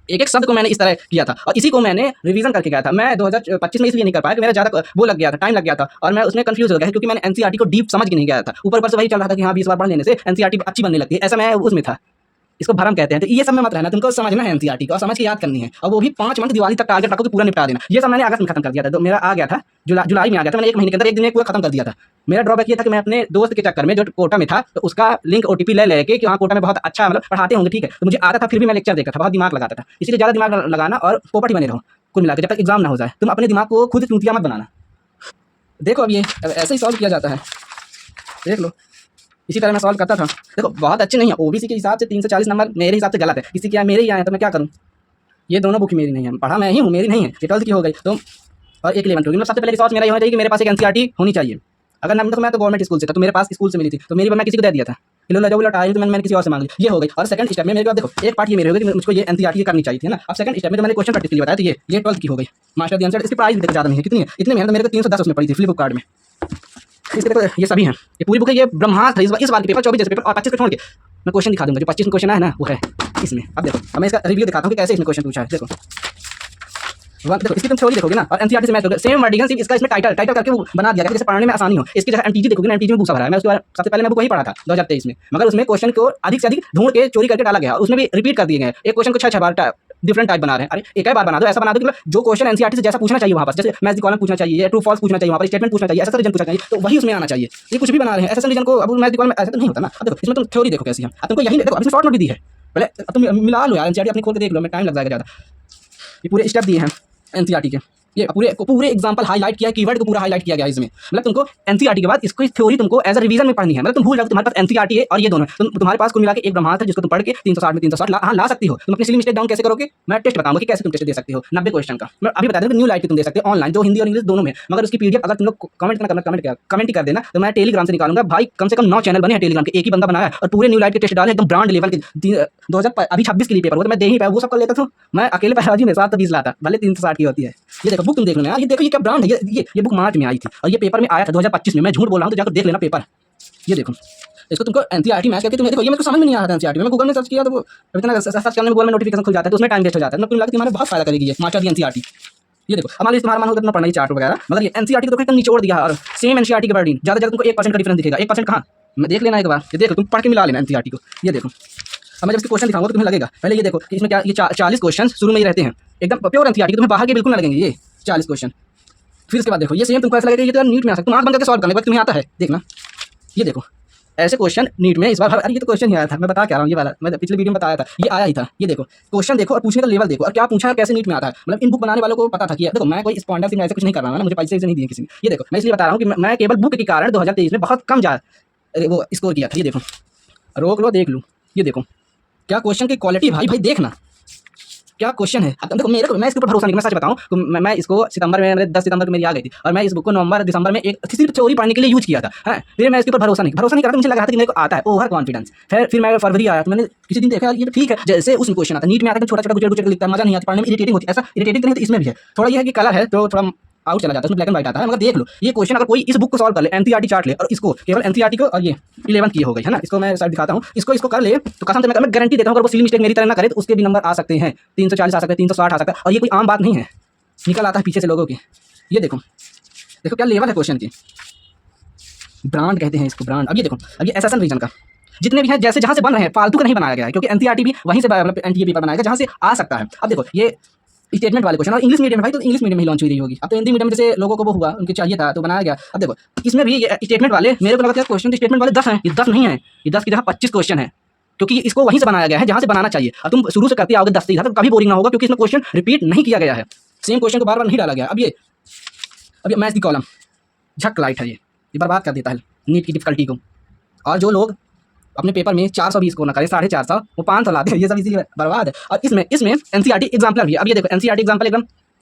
एक एक शब्द को मैंने इस तरह किया था, और इसी को मैंने रिवीजन करके गया था। मैं 2025 में इसलिए नहीं कर पाया कि मेरा ज़्यादा वो लग गया था, टाइम लग गया था, और मैं उसमें कंफ्यूज हो गया क्योंकि मैंने एनसीईआरटी को डीप समझ के नहीं गया था। ऊपर से वही चल रहा था कि हाँ 20 बार पढ़ लेने से एनसीईआरटी अच्छी बनने लगती है, ऐसा मैं उसमें था। इसको भ्रम कहते हैं। तो ये सब में मत रहना, तुमको समझना है एनसीईआरटी को और समझ के याद करनी है, और वो भी 5 मंथ दिवाली तक टारगेट रखो कि पूरा निपटा देना। ये सब मैंने अगस्त में खत्म कर दिया था, तो मेरा आ गया था जुलाई में आ गया था। मैंने 1 महीने के अंदर 1 दिन में पूरा खत्म कर दिया था। मेरा ड्रॉबैक ये था कि मैं अपने दोस्त के चक्कर में जो कोटा में था, तो उसका लिंक ओटीपी ले लेके कि हाँ कोटा में बहुत अच्छा मतलब पढ़ाते होंगे, ठीक है, तो मुझे आता था, फिर भी मैं लेक्चर देखा था, बहुत दिमाग लगाता था। इसीलिए ज़्यादा दिमाग लगाना और पोपट ही बने रहो कुल मिला के, जब तक एग्जाम ना हो जाए। तुम अपने दिमाग को खुद चूतिया मत बनाना। देखो अब ये ऐसे ही सॉल्व किया जाता है, देख लो। इसी तरह मैं सॉल्व करता था। देखो बहुत अच्छे नहीं है, ओबीसी के हिसाब से 340 नंबर मेरे हिसाब से गलत है। किसी के यहाँ मेरे ही आए तो मैं क्या करूँ। ये दोनों बुक मेरी नहीं है, पढ़ा मैं ही हूँ, मेरी नहीं है। ये 12th की हो गई तो और एक 11th होगी। मतलब सबसे पहले रिसोर्स मेरा ये होना चाहिए कि मेरे पास एक एनसीईआरटी होनी चाहिए। अगर ना तो मैं तो गवर्नमेंट स्कूल से था, तो मेरे पास स्कूल से मिली थी, तो मेरी मैं किसी को दे दिया था। फिर जो लौटाई तो मैंने किसी और से मांग ली, ये हो गई। और सेकंड स्टेप में मेरे को देखो एक पार्ट ये मेरे हो गई कि मुझको ये एनसीईआरटी करनी चाहिए थी ना। अब सेकंड स्टेप में तो मैंने क्वेश्चन प्रैक्टिस के लिए बताया, तो ये 12th की हो गई मास्टर दी आंसर। इसकी प्राइस भी देखो ज़्यादा नहीं है, कितनी है, इतने में मेरे को 310 उसमें पड़ी थी फ्लिप कार्ड में। इस तरह ये सभी हैं, ये पूरी बुक है। ये ब्रह्मास्त्र था इस बार के पेपर 24 जैसे पेपर और 25 को छोड़ के मैं क्वेश्चन दिखा दूंगा। जो 25 में क्वेश्चन है ना वो है इसमें। अब देखो, अब मैं इसका रिव्यू दिखाता हूँ कि कैसे इसमें क्वेश्चन पूछा है। देखो देखो इसकी तुम थ्योरी देखोगे ना, और एनसीईआरटी से मैच सेम वर्डिंग, सिर्फ इसका इसमें टाइटल करके वो बना दिया गया जैसे पढ़ने में आसानी हो। इसकी जगह एमटीजी देखोगे ना, एमटीजी में भूसा भरा है। मैं उसके बाद सबसे पहले मैं बुक वही पढ़ा था 2023 में, मगर उसमें क्वेश्चन को अधिक से अधिक ढूंढ के चोरी करके डाला गया, और उसमें भी रिपीट कर दिए गए। एक क्वेश्चन को 6 बार डिफरेंट टाइप बना रहे हैं। अरे एक ही बार बना दो, ऐसा बना दो कि जो क्वेश्चन एनसीईआरटी से जैसा पूछना चाहिए वहाँ पर, जैसे मैच दी कॉलम पूछना चाहिए, ट्रू फॉल्स पूछना चाहिए, वहाँ पर स्टेटमेंट पूछना चाहिए, ऐसा रीजन पूछना चाहिए, तो वही उसमें आना चाहिए। ये कुछ भी बना रहे हैं ऐसा रीजन को, अब मैच दी कॉलम ऐसा तो नहीं होता ना। अब देखो इसमें तुम थ्योरी देखो कैसी है। अब तुमको यही देखो, अब इसमें शॉर्ट नोट भी दी है, पहले तुम मिला लो यार, एनसीईआरटी अपनी खोल के देख लो, मैं टाइम लग जाएगा ज़्यादा। ये पूरे स्टेप दिए हैं एनसीईआरटी के, ये पूरे एग्जांपल हाईलाइट किया, कीवर्ड को पूरा हाईलाइट किया गया इसमें। मतलब तुमको एनसीईआरटी के बाद इसको थ्योरी तुमको एज अ रिवीजन में पढ़नी है। मतलब तुम भूल जाओ तुम्हारे पास एनसीईआरटी है और ये दोनों तुम्हारे पास कुल मिला के एक ब्रह्मास्त्र है, जिसको तुम पढ़ के 360 में 360 ला सकती हो। तुम अपनी सिली मिस्टेक डाउन कैसे करोगे, मैं टेस्ट बताऊंगा कि कैसे तुम टेस्ट दे सकते हो 90 क्वेश्चन का। मैं अभी बता दूं कि न्यू लाइट पे तुम दे सकते हो ऑनलाइन, जो हिंदी और इंग्लिश दोनों में। मगर उसकी पीडीएफ अगर तुम लोग कमेंट कर देना, तो मैं टेलीग्राम से निकालूंगा। भाई कम से कम 9 चैनल बने हैं टेलीग्राम के, एक ही बंदा बनाया है और पूरे न्यू लाइट के टेस्ट डाले एकदम ब्रांड लेवल के। 2026 के लिए पेपर वो तो मैं दे ही पाया, वो सब कर लेता था मैं अकेले। पैराजी में 720 लाता, भले 360 की होती है। ये देखो बुक तुम देख लो यार, ये देखो ये क्या ब्रांड है। ये बुक मार्च में आई थी और ये पेपर में आया था 2025 में। मैं झूठ बोल रहा हूँ तो जाकर देख लेना पेपर। ये देखो इसको तुमको एनसीईआरटी मैच करके तुम्हें देखो, ये मेरे को समझ में नहीं आ रहा था एनसीईआरटी में। मैं गूगल में सर्च किया तो वो इतना सर्च करने में गूगल में नोटिफिकेशन खुल जाता है, तो उसमें टाइम वेस्ट हो जाता है। मतलब लगता है तुम्हारे बहुत फायदा करेगी ये मास्टर दी एनसीईआरटी। ये देखो हमारे तुम्हारा मन होगा इतना पढ़ना ही चार्ट वगैरह, मगर ये एनसीईआरटी को एकदम निचोड़ दिया और सेम एनसीईआरटी के वर्डिंग ज़्यादा तुमको 1% का डिफरेंस दिखेगा। 1% कहाँ, मैं देख लेना एक बार, ये देखो तुम पढ़ के मिला लेना एनसीईआरटी को। ये देखो अब मैं जब इसके क्वेश्चन दिखाऊंगा तो तुम्हें लगेगा, पहले ये देखो कि इसमें क्या, ये 40 क्वेश्चन शुरू में ही रहते हैं एकदम प्योर एनसीईआरटी, तुम्हें बाहर के बिल्कुल ना लगेंगे ये 40 क्वेश्चन। फिर उसके बाद देखो ये सेम तुमको ऐसा लगेगा ये तो नीट में आ सकता है, तुम आंख बंद करके सॉल्व करने के बाद तुम्हें आता है। देखना ये देखो ऐसे क्वेश्चन नीट में इस बार, अरे ये तो क्वेश्चन ही आया था, मैं बता क्या रहा हूँ, ये वाला मैं पिछले वीडियो में बताया था, ये आया ही था। ये देखो क्वेश्चन देखो और पूछने का लेवल देखो और क्या पूछा है, कैसे नीट में आता है। मतलब इन बुक बनाने वालों को पता था कि देखो मैं कोई स्पॉन्सरशिप में ऐसे कुछ नहीं कर रहा हूँ ना, मुझे पैसे नहीं दिए किसी ने। ये देखो मैं इसलिए बता रहा हूँ कि मैं केवल बुक के कारण 2023 में बहुत कम वो स्कोर किया था। ये देखो रोक लो देख लूँ, ये देखो क्या क्वेश्चन की क्वालिटी, भाई देखना क्या क्वेश्चन है। अब देखो मेरे को, मैं इसके ऊपर भरोसा नहीं, मैं सच बताऊं तो मैं इसको सितंबर में, मेरे 10 सितंबर को मेरी आ गई थी और मैं इस बुक को नवंबर दिसंबर में एक सिर्फ थ्योरी पढ़ने के लिए यूज किया था। हाँ फिर मैं इसके ऊपर भरोसा नहीं कर रहा था, मुझे लगा था कि मेरे को आता है, ओवर कॉन्फिडेंस। फिर मैं फरवरी आया तो मैंने किसी दिन देखा ये तो ठीक है, जैसे उसमें क्वेश्चन आता है नीट में आता है छोटा छोटा गुजर लिखता है, मजा नहीं आता पढ़ने में, इरिटेटिंग होती है। ऐसा इरिटेटिंग नहीं तो इसमें भी है थोड़ा, ये है कि कलर है तो थोड़ा आउट चला जाता है, उसमें ब्लैक एंड व्हाइट आता है। मगर देख लो ये क्वेश्चन अगर कोई इस बुक को सॉल्व कर ले, एनसीईआरटी चार्ट ले और इसको केवल एनसीईआरटी को, और ये 11th की हो गई है ना, इसको मैं साइड दिखाता हूँ, इसको कर ले तो कसम से मैं गारंटी देता हूँ अगर वो सिली मिस्टेक मेरी तरह ना करे तो उसके भी नंबर आ सकते हैं, 340 आ सकते हैं, 360 आ सकता है। और ये कोई आम बात नहीं है, निकल आता है पीछे से लोगों की। ये देखो क्या लेवल है क्वेश्चन की, ब्रांड कहते हैं इसको, ब्रांड। अब ये देखो अब ये एसएसएन रीजन का जितने भी हैं, जैसे जहाँ से बन रहे हैं फालतू का नहीं बनाया गया है, क्योंकि एनसीईआरटी भी वहीं से मतलब एनटीए पेपर बनाया गया जहाँ से आ सकता है। अब देखो ये स्टेटमेंट वाले क्वेश्चन, और इंग्लिश मीडियम भाई तो इंग्लिश मीडियम ही लॉन्च हुई रही होगी। अब तो हिंदी मीडियम में जैसे लोगों को वो हुआ, उनके चाहिए था तो बनाया गया। अब देखो इसमें भी ये स्टेटमेंट वाले, मेरे को लगता है क्वेश्चन स्टेटमेंट वाले 10 हैं, ये 10 नहीं है, ये 10 की जगह 25 क्वेश्चन है। क्योंकि इसको वहीं से बनाया गया है जहाँ से बनाना चाहिए। अब तुम शुरू से करते आओगे 10 से तो कभी बोरिंग ना होगा, क्योंकि इसमें क्वेश्चन रिपीट नहीं किया गया है, सेम क्वेश्चन को बार बार नहीं डाला गया। अब ये मैथ्स की कॉलम झक लाइट है, ये बर्बाद कर देता है नीट की डिफिकल्टी को। और जो लोग अपने पेपर में 420 को ना करें 450 वो 500 लाते हैं, ये सब इसीलिए बर्बाद है। और इसमें एनसीईआरटी एग्जाम्पलर भी है। अब ये देखो एनसीईआरटी एग्जाम्पल एकदम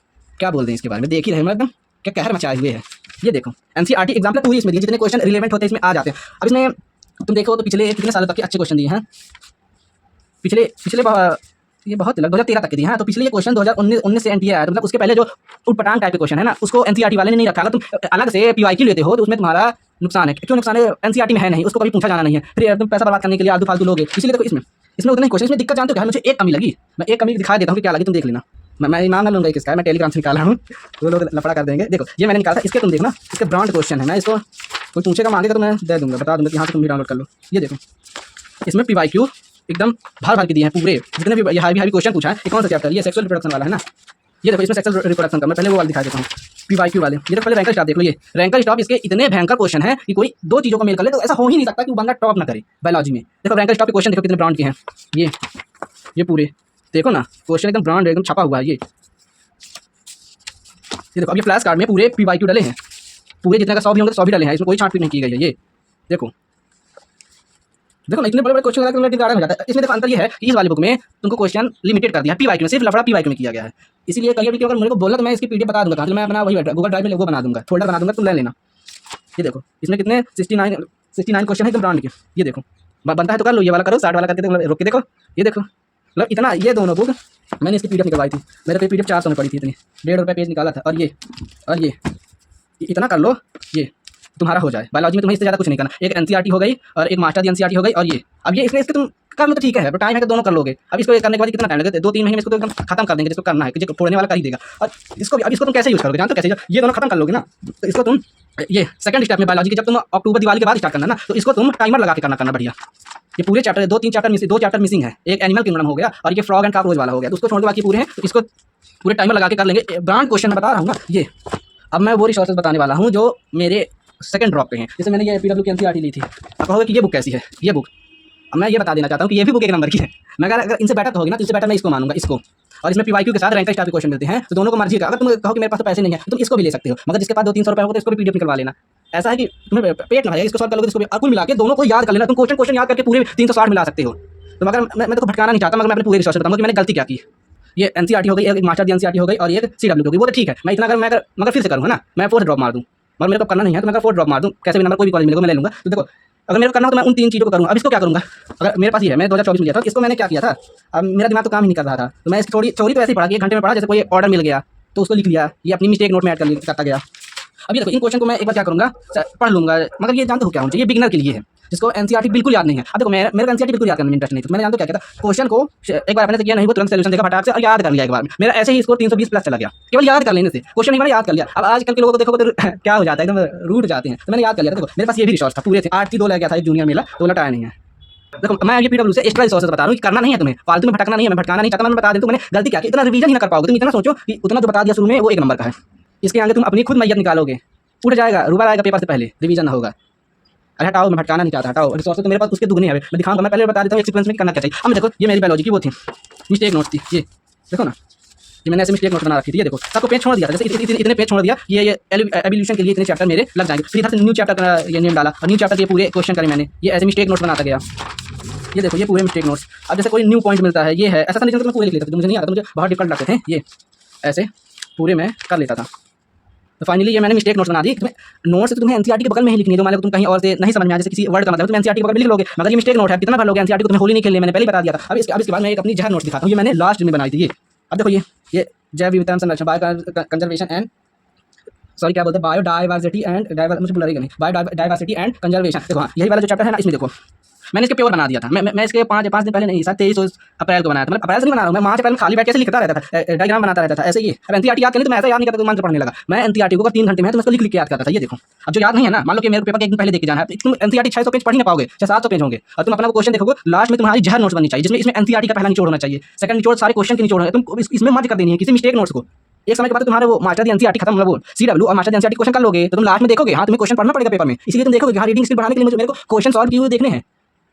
क्या बोलते हैं इसके बारे में, देख ही रहे हैं एकदम क्या कहर मचाए हुए है। ये देखो एनसीईआरटी एग्जाम्पल पूरी इसमें दी, जितने क्वेश्चन रिलेवेंट होते हैं इसमें आ जाते हैं। अब इसमें तुम देखो तो पिछले कितने सालों तक के अच्छे क्वेश्चन दिए हैं, पिछले ये बहुत लग 2013 तक के दिए हैं। तो पिछले ये क्वेश्चन 2019 से एनटीए आया, तो मतलब उसके पहले जो उटपटांग टाइप के क्वेश्चन है ना, उसको एनसीईआरटी वाले ने नहीं रखा। अगर तुम अलग से पीवाईक्यू लेते हो तो उसमें तुम्हारा नुकसान है। क्यों नुकसान है? एनसीईआरटी में है नहीं, उसको कभी पूछा जाना नहीं है, फिर तुम पैसा बर्बाद करने के लिए आलतू फालतू लोगे। इसलिए देखो इसमें उतने क्वेश्चन, इसमें दिक्कत जानते हो क्या है? मुझे एक कमी लगी, मैं एक कमी दिखा देता हूँ कि क्या लगी, तुम देख लेना। मैं नाम ना लूँगा किसका है, मैं टेलीग्राम से निकाला हूँ, वो लोग लफड़ा कर देंगे। देखो ये मैंने निकाला था, इसके तुम देखना, इसके ब्रांड क्वेश्चन है। मैं इसको कोई पूछेगा मांगेगा तो मैं दे दूँगा, बता दूँगा कि यहाँ से तुम भी डाउनलोड कर लो। ये देखो इसमें पीवाईक्यू एकदम भर के दिए हैं पूरे, जितने भी ये हैवी क्वेश्चन पूछा है। ये कौन सा चैप्टर? ये सेक्सुअल रिप्रोडक्शन वाला है ना। ये देखो इसमें सेक्सुअल रिप्रोडक्शन का मैं पहले वो वाला दिखा देता हूँ, पीवाईक्यू वाले। ये देखो पहले रैंकर स्टॉप देख लो, ये रैंकर स्टॉप इसके इतने भयंकर क्वेश्चन है कि कोई दो चीज़ों को मेल कर ले तो ऐसा हो ही नहीं सकता कि वो बंदा टॉप ना करे बायोलॉजी में। देखो रैंकर स्टॉप के क्वेश्चन देखो कितने ब्रांड के हैं, ये पूरे देखो ना, क्वेश्चन एकदम ब्रांड एकदम छपा हुआ है। ये देखो अब ये फ्लैश कार्ड में पूरे पीवाईक्यू डले हैं, पूरे जितने का 100 भी होंगे तो 100 भी डले हैं, इसमें कोई छांटपीट नहीं की गई है। ये देखो ना इतने बड़े क्वेश्चन हो जाता है। इसमें देखो अंतर ये है कि इस वाली बुक में तुमको क्वेश्चन लिमिटेड कर दिया है, पीवाईक्यू में सिर्फ लफड़ा पीवाईक्यू में किया गया है। इसलिए कहीं भी अगर मेरे को बोलना तो मैं इसकी पीडीएफ बता दूंगा कहाँ से, मैं अपना वही गूगल ड्राइव में वो बना दूंगा, फोल्डर बना दूंगा, तुम ले लेना। ये देखो इसमें कितने 69 क्वेश्चन है एकदम ब्रांड के। ये देखो बनता है तो कर लो, ये वाला करो, 60 वाला करके रोक के देखो। ये देखो मतलब इतना, ये दोनों बुक मैंने इसकी पीडीएफ निकलवाई थी, मेरे को पीडीएफ 400 में पड़ी थी, इतनी 1.5 रुपये पेज निकाला था। और ये इतना कर लो, ये तुम्हारा हो जाए। बायोलॉजी में तुम्हें इससे ज़्यादा कुछ नहीं करना। एक एनसीईआरटी हो गई और एक मास्टर दी एनसीईआरटी हो गई। और ये अब ये इसके तुम कर लो तो ठीक है, टाइम है तो दोनों कर लोगे। अब इसको करने के बाद कितना टाइम लगेगा? 2-3 महीने में इसको तो एकदम खत्म कर देंगे, जिसको करना है, जो फोड़ने वाला कर ही देगा। और इसको तुम कैसे यूज़ करोगे? जानते हो कैसे? ये दोनों खत्म कर लोगे ना, तो इसको तुम ये सेकंड स्टेप में बायोलॉजी की जब तुम अक्टूबर दिवाली के बाद स्टार्ट करना ना, तो इसको तुम टाइमर लगा के करना बढ़िया। ये पूरे chapter 2-3 chapter missing, 2 chapter missing है। एक एनिमल किंगडम हो गया और ये फ्रॉग एंड कॉकरोच वाला हो गया, तो उसको छोड़ के बाकी पूरे हैं। तो इसको पूरे टाइमर लगा के कर लेंगे। ब्रांड क्वेश्चन मैं बता रहा हूँ ना। ये अब मैं वो रिसोर्सेज बताने वाला हूँ जो मेरे सेकंड ड्रॉप पे हैं। जैसे मैंने ये पीडब्ल्यू की एनसीईआरटी ली थी, आप कहोगे कि ये बुक कैसी है? ये बुक अब मैं ये बता देना चाहता हूँ कि ये भी बुक 1 नंबर की है। मैं अगर इनसे बेटर होगी ना तो इससे बेटर मैं इसको मानूंगा, इसको। और इसमें पीवाईक्यू के साथ रैंक स्टार के क्वेश्चन मिलते हैं, तो दोनों को मर्जी का। अगर तुम कहो कि मेरे पास तो पैसे नहीं है, तुम इसको भी ले सकते हो, मगर जिसके पास 200-300 रुपये होगा तो इसको भी पीडीएफ निकलवा लेना। ऐसा है कि तुम्हें पेट ना है, इसको सॉल्व कर लोगे, इसको भी कुल मिला के दोनों को याद कर लेना। तुम क्वेश्चन याद करके पूरे 360 मिला सकते हो। तो मगर मैं तो भटकाना नहीं चाहता, मगर मैं अपने पूरे रिसोर्स बताऊंगा कि मैंने गलती क्या की। ये एनसीईआरटी हो गई, एक मास्टर दी एनसीईआरटी हो गई और एक सीडब्ल्यू हो गई, वो तो ठीक है। मैं इतना अगर मैं मगर फिर से करूँगा ना, मैं 4th ड्रॉप मार दूँ, मगर मेरे को करना नहीं है तो मैं 4th ड्रॉप मार दूँ, कैसे भी नंबर कोई भी कॉलेज मिलेगा मैं ले लूँगा। तो देखो अगर मेरे को करना हो तो मैं उन 3 चीज़ों को करूँगा। अब इसको क्या करूँगा? अगर मेरे पास ये है, मैं 2024 में लिया था, इसको मैंने क्या किया था, अब मेरा दिमाग तो काम ही नहीं कर रहा था, तो मैं इसकी चोरी तो ऐसे ही पढ़ा कि 1 घंटे में पढ़ा, जैसे कोई ऑर्डर मिल गया तो उसको लिख लिया, ये अपनी मिस्टेक नोट में ऐड करता गया। अब ये देखो इन क्वेश्चन को मैं एक बार क्या करूँगा, पढ़ लूँगा, मगर ये जानते हो क्या होना चाहिए, ये बिगिनर के लिए है, जिसको एनसीईआरटी बिल्कुल याद नहीं है। अब देखो मेरे को एनसीईआरटी बिल्कुल याद करने में इंटरेस्ट नहीं था, मैंने जानते क्या किया था, क्वेश्चन को एक बार अपने से किया नहीं, वो तुरंत सोल्यूशन देखा फटाक से और याद कर लिया एक बार में। मेरा ऐसे ही स्कोर 320 प्लस चला गया, केवल याद कर लेने से। क्वेश्चन नहीं मैंने याद कर लिया। अब आजकल के लोगों को देखो तो क्या हो जाता है, एकदम रूट जाते हैं। तो मैंने याद कर लिया। देखो मेरे पास ये भी रिसोर्स था, पूरे थे 8 की 2 ले गया था, एक जूनियर मिला तो लटाया नहीं है। देखो मैं ये पीडब्ल्यू से एक्स्ट्रा रिसोर्सेज बता रहा हूँ कि करना नहीं है तुम्हें, फालतू में भटकना नहीं है। मैं भटकाना नहीं चाहता, मैं बता देता हूँ मैंने गलती क्या की। इतना रिवीजन ही ना कर पाओगे तुम, इतना सोचो कि उतना जो बता दिया शुरू में वो 1 नंबर का है। इसके आगे तुम अपनी खुद मैयत निकालोगे, उठ जाएगा, रुबा आएगा पेपर से पहले, रिवीजन ना होगा। अरे हटाओ, मैं भटकाना नहीं चाहता, हटाओ। रिसोर्स तो मेरे पास उसके दुगने है, मैं दिखाऊंगा। मैं पहले बता देता हूँ एक्सपीरियंस में करना क्या चाहिए। अब देखो ये मेरी बायोलॉजी की वो थी मिस्टेक नोट्स थी, ये देखो ना, ये मैंने ऐसे मिस्टेक नोट बना रखी थी। ये देखो सबको पेज छोड़ दिया था, जैसे इतने पेज छोड़ दिया, ये एवोल्यूशन के लिए इतने चैप्टर मेरे लग जाएंगे। फिर इधर से न्यू चैप्टर का ये नेम डाला और न्यू चैप्टर के पूरे क्वेश्चन करे मैंने, ये ऐसे मिस्टेक नोट्स बनाता गया। ये देखो ये पूरे मिस्टेक नोट्स। अब जैसे कोई न्यू पॉइंट मिलता है, ये है ऐसा समझ, मैं पूरे लिख लेता था, मुझे नहीं आता, मुझे बहुत डिफिकल्ट लगते थे। ये ऐसे पूरे मैं कर लेता था। तो फाइनली ये मैंने मिस्टेक नोट्स बना दी। नोट्स तो तुम्हें एनसीईआरटी के बगल में ही लिखनी है, जो मान लो तुम कहीं और से नहीं समझ में आया, जैसे किसी वर्ड का मतलब तुम एनसीईआरटी के बगल में लिख लोगे, मगर ये मिस्टेक नोट है, कितना भर लोगे एनसीईआरटी को, तुम्हें होली नहीं खेलनी, मैंने पहले बता दिया था। अब इसके बाद मैं एक अपनी जहर नोट्स दिखाता हूँ, ये मैंने लास्ट में बनाई थी। ये अब देखो ये जैव विविधता संरक्षण, बायो कंजर्वेशन एंड सॉरी क्या बोलते हैं, बायोडाइवर्सिटी एंड मुझे बुला रही नहीं, बायोडाइवर्सिटी एंड कंजर्वेशन। देखो हाँ यही वाला जो चैप्टर है ना, इसमें देखो मैंने इसके पेपर बना दिया था। मैं इसके 5 दिन पहले नहीं, 23 अप्रैल को बनाया था। मतलब अप्रैल से नहीं बना रहा हूँ मैं, मार्च अप्रैल में खाली बैठ के लिखता रहता था, डायग्राम बनाता रहता था ऐसे ही। अब एनसीईआरटी याद करनी तो मैं ऐसा याद नहीं करता, तो मंत्र पढ़ने लगा मैं एनसीईआरटी को 3 घंटे में, तो मैं उसको लिख के याद करता था। ये देखो अब जो याद नहीं है ना, मान लो कि मेरे पेपर के 1 दिन पहले देख के जाना है, तुम एनसीईआरटी 600 पेज पढ़ ही ना पाओगे, 600-700 पेज होंगे। और तुम अपना क्वेश्चन देखोगे, लास्ट में तुम्हारी जहर नोट्स बननी चाहिए, जिसमें इसमें एनसीईआरटी का पहला निचोड़ होना चाहिए, सेकंड निचोड़ सारे क्वेश्चन के निचोड़ है, तुम इसमें मर्ज कर देनी है किसी मिस्टेक नोट्स को। एक समय के बाद तुम्हारे वो मास्टर दी एनसीईआरटी खत्म, वो सीडब्ल्यू और मास्टर दी एनसीईआरटी क्वेश्चन कर लोगे, तो तुम लास्ट में देखोगे हाँ तुम्हें क्वेश्चन पढ़ना पड़ेगा पेपर में, इसलिए तुम देखोगे हाँ रीडिंग स्किल बढ़ाने के लिए मेरे को क्वेश्चन सॉल्व किए हुए देखने हैं।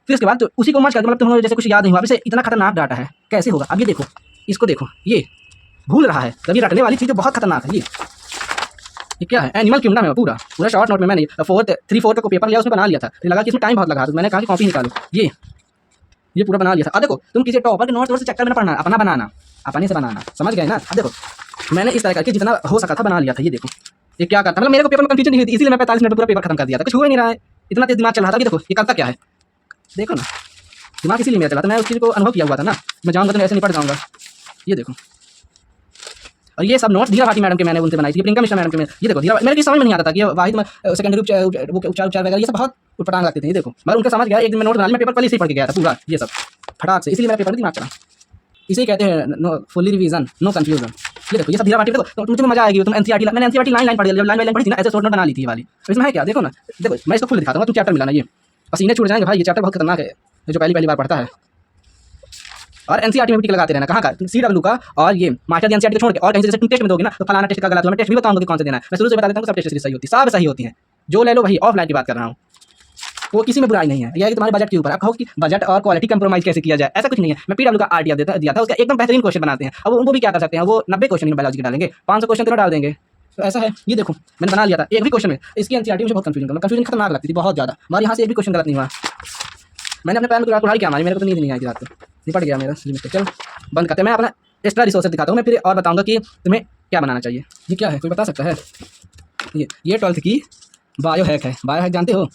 फिर उसके बाद तो उसी को मर्ज करके मतलब तुम्हें जैसे कुछ याद नहीं हुआ, इसे इतना खतरनाक डाटा है, कैसे होगा? अब ये देखो, इसको देखो, ये भूल रहा है, जब ये रटने वाली चीज़ बहुत खतरनाक है। ये क्या है? एनिमल किंगडम है पूरा पूरा शॉर्ट नोट में मैंने 3/4 का पेपर लिया, उसमें बना लिया था। फिर लगा कि इसमें टाइम बहुत लगा, तो मैंने कहा कि कॉपी निकालो, ये पूरा बना लिया था। अब देखो, तुम किसी टॉपर के नोट से चक्कर में ना पढ़ना, अपना बनाना, अपने से बनाना, समझ गए ना? अब देखो, मैंने इस तरह करके जितना हो सका था बना लिया था। ये देखो, ये क्या करता, मतलब मेरे को पेपर में कंफ्यूजन नहीं हुई थी, इसीलिए मैं 45 मिनट में पूरा पेपर खत्म कर दिया था। कुछ हुआ ही नहीं रहा है, इतना तेज दिमाग चल रहा था। ये देखो, ये करता क्या है, देखो ना, दिमाग इसीलिए मेरा चला था, मैं उस चीज़ को अनुभव किया हुआ था ना, मैं जाऊँगा तो मैं ऐसे नहीं पढ़ जाऊँगा। ये देखो, और ये सब नोट धीरा भाटी मैडम के मैंने उनसे बनाई थी, प्रियंका मिश्रा मैडम के। ये देखो, धीरा मेरे की समझ में नहीं आता था कि वाहिद सेकेंडरी उपचार वगैरह ये सब बहुत उठपटांग लगते थे। ये देखो, मैं उनके समझ गया, एक दिन मैं नोट बना लिया, मैं पेपर पहले से ही पढ़ के गया था पूरा, ये सब फटाक से, इसलिए मेरा पेपर दिमाग चला। इसे कहते हैं no fully revision, no confusion. ये देखो, ये सब धीरा भाटी, देखो तो तुम्हें मजा आएगी। तुम एनसीईआरटी, मैंने एनसीईआरटी लाइन पढ़ी, जब लाइन पढ़ी थी ना, ऐसे शॉर्ट नोट बना ली थी ये वाली। तो इसमें है क्या, देखो ना, देखो मैं इसको खुद दिखाता हूँ, तुम चैप्टर मिलाना, ये पसीने छूट जाएंगे भाई, ये चैप्टर बहुत खतरनाक है, जो पहली बार पढ़ता है। और एनसीईआरटी में भी टिक लगाते रहना, कहाँ का, सीडब्ल्यू का, और ये मास्टर एनसीईआरटी को छोड़ के और कहीं से जैसे तुम टेस्ट में दोगे ना, तो फलाना टेस्ट का गलत हुआ, मैं टेस्ट भी बताऊंगा कि कौन से देना है। मैं शुरू से बता देता हूँ, सब टेस्ट सही होती है, सब सही होती हैं, जो ले लो वही। ऑफलाइन की बात कर रहा हूँ, वो किसी में बुराई नहीं है। यह है कि तुम्हारे बजट के ऊपर, आप कहो कि बजट और क्वालिटी कंप्रोमाइज कैसे किया जाए, ऐसा कुछ नहीं है। मैं पीडब्ल्यू का आरटीआर दिया था, उसका एकदम बेहतरीन क्वेश्चन बनाते हैं। अब वो भी क्या कर सकते हैं, वो 90 क्वेश्चन बायोलॉजी के डालेंगे, 500 क्वेश्चन तो डाल देंगे। तो ऐसा है, ये देखो मैंने बना लिया था एक भी क्वेश्चन में। इसकी एनसीईआरटी मुझे बहुत कंफ्यूजन खतरनाक लगती थी, बहुत ज़्यादा। और यहाँ से एक भी क्वेश्चन गलत नहीं हुआ। मैंने अपने पैर में कुल्हाड़ी क्या मारी, मेरे को तो नींद नहीं आई थी रात को, निपट गया मेरा लिमिट। चलो बंद करते हैं, मैं अपना एक्स्ट्रा रिसोर्सेज दिखाता हूँ मैं, फिर और बताऊँगा कि तुम्हें क्या बनाना चाहिए। ये क्या है, कोई बता सकता है? ये 12th की बायो हैक है। बायो हैक जानते हो,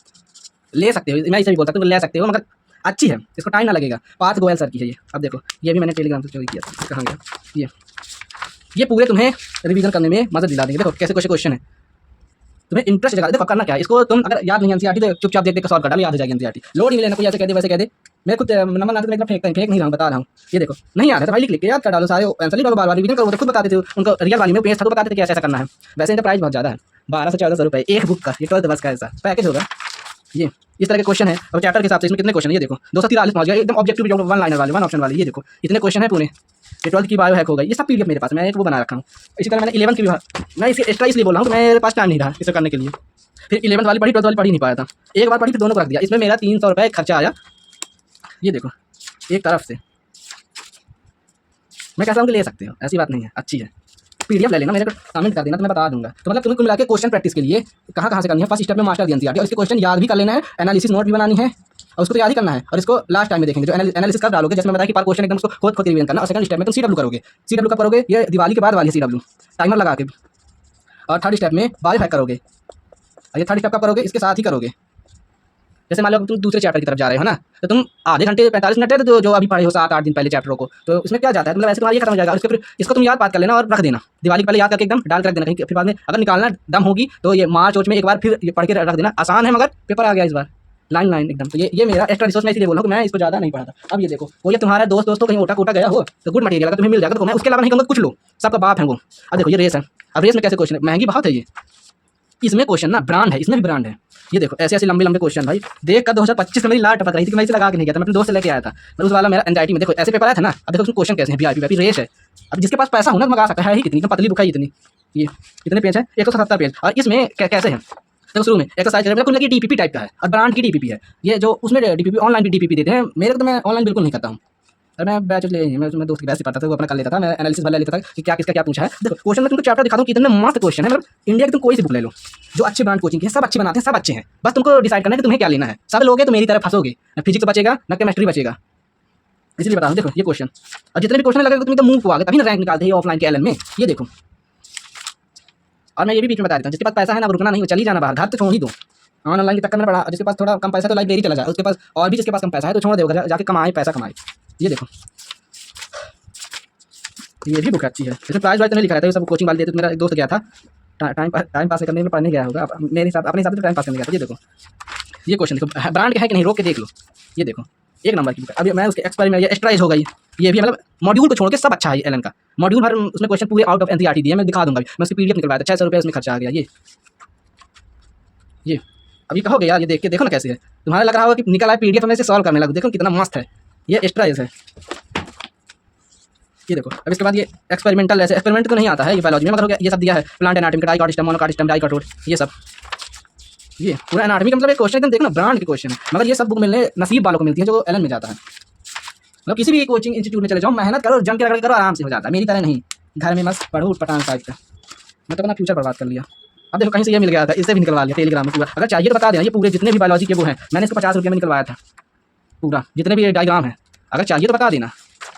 ले सकते हो, मैं इसे भी बोलता हूँ, ले सकते हो, मगर अच्छी है, इसको टाइम ना लगेगा। पार्थ गोयल सर की है ये। अब देखो, ये भी मैंने टेलीग्राम से चोरी किया था, कहाँ गया ये पूरे तुम्हें रिवीजन करने में मदद दिला देंगे। देखो कैसे क्वेश्चन है, तुम्हें इंटरेस्ट जगा। देखो करना क्या है, इसको तुम अगर याद नहीं एनसीईआरटी तो चुपचाप देख सॉल्व कर डालो, याद हो जाएगी एनसीईआरटी। लोड नहीं लेना, कोई ऐसे कह दे वैसे कह दे, मैं खुद नंबर लाते तो फेंक नहीं रहा हूँ, बता रहा हूँ। ये देखो, नहीं याद है तो भाई लिख याद कर डालो, सारे आंसर नहीं डालो, बार रिवीजन करो, तो खुद बताते थे उनको। रियल वाली में पेज था तो बताते थे कि ऐसा करना है। वैसे इनका प्राइस बहुत ज़्यादा है, 1200 से 1400 रुपये एक बुक का। ये 12th बस का ऐसा पैकेज होगा। ये इस तरह के क्वेश्चन है, और चैप्टर के हिसाब से इसमें कितने क्वेश्चन है, ये देखो 243 पहुंच गया, एकदम ऑब्जेक्टिव वन लाइनर वाले, वन ऑप्शन वाले। ये देखो इतने क्वेश्चन है पूरे। ये 12th की बायो हैक हो गई, ये सब पीडीएफ मेरे पास, मैं एक वो बना रखा हूँ। इसी तरह मैंने 11th की भी, मैं इसे एक्स्ट्रा इसलिए बोल रहा हूँ कि मेरे पास टाइम नहीं रहा इसे करने के लिए। फिर 11th वाली पढ़ी, 12th वाली पढ़ी नहीं पाया था, एक बार पढ़ी फिर दोनों को रख दिया। इसमें मेरा 300 रुपये खर्चा आया। ये देखो एक तरफ से, मैं कहता हूँ कि ले सकते हो, ऐसी बात नहीं है, अच्छी है। पीडीएफ ले लेना, मेरे को कमेंट कर देना तो मैं बता दूंगा। तो मतलब तुम्हें मिला के क्वेश्चन प्रैक्टिस के लिए कहाँ से करनी है। फर्स्ट स्टेप में मास्टर दी एनसीईआरटी, और इसके क्वेश्चन याद भी कर लेना है, एनालिसिस नोट भी बनानी है, और उसको तो याद ही करना है। और इसको लास्ट टाइम में देखेंगे, जो एनालिसिस कब डालोगे, जैसे मैं बताया कि पर क्वेश्चन एकदम उसको खोद रिवीजन करना। और सेकंड स्टेप में तुम सीडब्ल्यू करोगे। सीडब्ल्यू कब करोगे, ये दिवाली के बाद वाली सीडब्ल्यू, टाइमर लगा के। और थर्ड स्टेप में बायो हैक करोगे, और ये थर्ड स्टेप कब करोगे, इसके साथ ही करोगे। जैसे मान लो तुम दूसरे चैप्टर की तरफ जा रहे हो ना, तो तुम आधे घंटे 45 मिनट है, तो जो अभी पढ़े हो 7-8 दिन पहले चैप्टरों को, तो इसमें क्या जाता है, मतलब ऐसे तुम्हारा ये खत्म हो जाएगा। और इसके फिर इसको तुम याद बात कर लेना और रख देना, दिवाली के पहले याद करके एकदम डाल कर रख देना कहीं। फिर बाद में अगर निकालना दम होगी तो ये मार्च में एक बार फिर ये पढ़ के रख देना। आसान है, मगर पेपर आ गया इस बार लाइन एकदम। तो ये मेरा एक्स्ट्रा रिसोर्स, मैं इसलिए बोल रहा हूँ कि मैं इसको ज़्यादा नहीं पढ़ा था। अब ये देखो, कोई तुम्हारा दोस्तों कहीं ओटा कोटा गया हो तो गुड मटेरियल अगर तुम्हें मिल जाएगा तो मैं उसके अलावा नहीं कहूँगा कुछ लो, सबका बाप है वो। अब देखो ये रेस है, अब रेस में कैसे क्वेश्चन है, महंगी बहुत है ये। इसमें क्वेश्चन ना ब्रांड है, इसमें भी ब्रांड है। ये देखो ऐसे ऐसे लंबे क्वेश्चन भाई, देख कर 2025 में मेरी लाट टपक रही थी कि मैं इसे लगा के नहीं गया था, मैं अपने दोस्त से लेके आया था। मैं उस वाला मेरा एंजाइटी में, देखो ऐसे पेपर आया था ना। अब देखो उसमें क्वेश्चन कैसे हैं, वीआईपी रेस है। अब जिसके पास पैसा होना तो मंगा सकता है ही, कितनी पतली बुक है इतनी। ये कितने पेज है, 177 पेज। और इसमें कैसे है, देखो शुरू में एक्सरसाइज कुल लगी डीपीपी टाइप का है, और ब्रांड की डीपीपी है ये, जो उसमें डीपीपी ऑनलाइन भी डीपीपी देते हैं। मेरे को तो मैं ऑनलाइन बिल्कुल नहीं करता हूँ, और मैं बैच ले मैं दोस्त की बैच से पढ़ता था, वो अपना कर लेता था। मैं एनालिसिस वाला लेता था कि क्या किसका क्या पूछा है। देखो क्वेश्चन में तुमको चैप्टर दिखाता हूँ, कितने मस्त क्वेश्चन है। मतलब इंडिया की तुम कोई सी बुक ले लो, जो अच्छी ब्रांड कोचिंग है, सब अच्छे बनाते हैं, सब अच्छे हैं। बस तुमको डिसाइड करना है कि तुम्हें क्या लेना है। सब लोगे तो मेरी तरफ फंसोगे, न फिजिक्स बचेगा न केमिस्ट्री बचेगा, इसलिए बता रहा हूँ। देखो ये क्वेश्चन, और जितने भी क्वेश्चन लगेगा तुम तो मुंह को आगे, तभी ना रैंक निकालते हैं ऑफलाइन के एलन में। ये देखो, और मैं ये भी बीच में बता देता हूँ, जिसके पास पैसा है ना रुकना नहीं, चली जाना बाहर, घर तो छोड़ ही दो। ऑनलाइन के चक्कर में पड़ा, जिसके पास थोड़ा कम पैसा है तो लाइब्रेरी चला जाए, उसके पास और भी जिसके पास कम पैसा है तो छोड़ देगा, जाके कमाए, पैसा कमाए। ये देखो ये भी बुक अच्छी है, इसमें प्राइस वाइज तो नहीं लिखा रहता है, सब कोचिंग वाले देते। तो मेरा एक दोस्त गया था टाइम पास करने में, पढ़ने गया होगा, मेरे हिसाब अपने हिसाब से टाइम पास करने गया था। ये देखो ये क्वेश्चन देखो, ब्रांड है कि नहीं, रोक के देख लो। ये देखो एक नंबर की बुक। अभी मैं उसके एक्सपेरिमेंट, ये एक्स्ट्राइज हो गई, ये भी मतलब मॉड्यूल को छोड़ के सब अच्छा है एलन का। मॉड्यूल भर उसमें क्वेश्चन पूरे आउट ऑफ एनसीईआरटी दिए, मैं दिखा दूंगा। मैं उसकी पीडीएफ निकलवाया था, 600 रुपये उसमें खर्चा आ गया। ये अभी कहोगे यार, ये देख के देखो ना कैसे है, तुम्हारा लग रहा होगा कि निकल आए पीडीएफ में से सॉल्व करने लगा। देखो कितना मस्त है, ये एक्स्ट्राइज है। ये देखो अब इसके बाद ये एक्सपेरिमेंटल, ऐसे एक्सपेरिमेंट तो नहीं आता है ये बायोलॉजी में, मगर हो गया। ये सब दिया है, प्लांट एनाटॉमी का dicot system, monocot system, dicot, ये सब। ये पूरा एनाटॉमी का मतलब एक क्वेश्चन एकदम देखना ब्रांड के क्वेश्चन है, मगर ये सब बुक मिलने नसीब वालों को मिलती है जो एलन में जाता है। मतलब किसी भी कोचिंग इंस्टीट्यूट में चले जाओ, मेहनत करो, जम के रगड़ करो, आराम से हो जाता है। मेरी तरह नहीं घर में मस्त पढ़ो पठान टाइप का। मैं तो अपना फ्यूचर बर्बाद कर लिया। अब देखो कहीं से ये मिल गया था, इससे भी निकलवा लिया टेलीग्राम में पूरा। अगर चाहिए तो बता देना, ये पूरे जितने भी बायोलॉजी के वो हैं मैंने इसको 50 रुपये में निकलवाया था पूरा, जितने भी डायग्राम है। अगर चाहिए तो बता देना,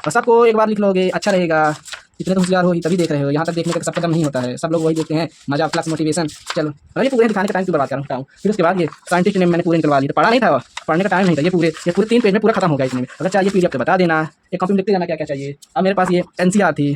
बस आपको एक बार लिख लोगे अच्छा रहेगा। इतने तो होशियार हो तभी देख रहे हो, यहाँ तक देखने का सब कदम नहीं होता है। सब लोग वही देखते हैं मजा प्लस मोटिवेशन। चलो ये पूरे दिखाने का टाइम क्यों बर्बाद कर हूँ। फिर उसके बाद ये साइंटिस्ट ने मैंने पूरे निकलवा लिए, तो पढ़ा नहीं था, पढ़ने का टाइम नहीं था। ये पूरे 3 पेज में पूरा खत्म हो गया इसमें। अगर चाहिए पीडीएफ तो बता देना, एक कॉपी में लिखते जाना क्या क्या चाहिए। अब मेरे पास ये एनसीआर थी,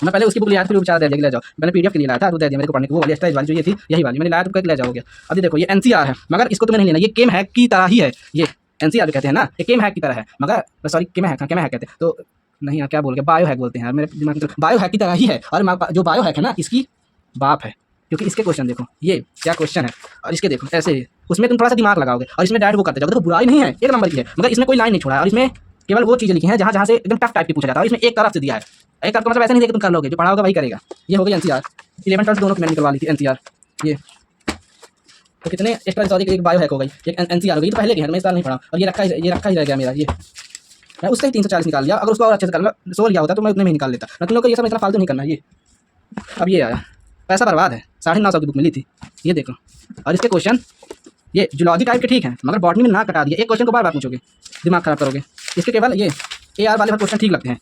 मैं पहले उसकी बुक लिया था, फिर वो बेचारा दे दिया ले जाओ। मैंने पीडीएफ के लिए लाया था, वो दे दिया मेरे को पढ़ने को। वो वाली एक्सरसाइज वाली जो ये थी यही वाली मैंने लाया तो ले जाओगे। अभी देखो ये एनसीआर है, मगर इसको तुम्हें नहीं लेना, ये केम हैक की तरह ही है। ये एनसीआर जो कहते हैं ना, ये केम हैक की तरह है, मगर सॉरी केम हैक कहते हैं तो नहीं, क्या बोल के बायो हैक बोलते हैं मेरे दिमाग में। बायो हैक की तरह ही है, और जो बायो हैक है ना इसकी बाप है, क्योंकि इसके क्वेश्चन देखो ये क्या क्वेश्चन है, और इसके देखो ऐसे ही। उसमें तुम थोड़ा सा दिमाग लगाओगे और इसमें डायरेक्ट वो करते जाओगे। देखो बुराई नहीं है, एक नंबर की है, मगर इसमें कोई लाइन नहीं छोड़ा है, और इसमें केवल वो चीज़ें लिखी हैं जहाँ से एकदम टफ टाइप की पूछा जाता है। और इसमें एक तरफ से दिया है, एक तरफ का मतलब ऐसा नहीं है कि तुम कर लोगे, जो पढ़ा होगा वही करेगा। ये हो गई एनसीआर 11 12 दोनों की मैंने निकलवा ली थी एनसीआर। ये तो कितने एक्स्ट्रा सॉरी एक बायो हैक हो गई, एक एनसीआर हो गई। तो पहले की है, मैं इस साल नहीं पढ़ा, और ये रखा ही रह गया मेरा। ये मैं उससे ही 340 निकाल लिया। अगर उसको और अच्छे से करना 100 लिया होता तो मैं उतने में निकाल लेता। मैं तुम लोग को ये सब इतना फालतू नहीं करना। ये अब ये आया, पैसा बर्बाद है। 950 की बुक मिली थी, ये देखो। और इसके क्वेश्चन ये जूलॉजी टाइप के ठीक है, मगर बॉटनी में ना कटा दिया। एक क्वेश्चन को बार बार पूछोगे, दिमाग खराब करोगे। इसके केवल ये AR वाले क्वेश्चन ठीक लगते हैं,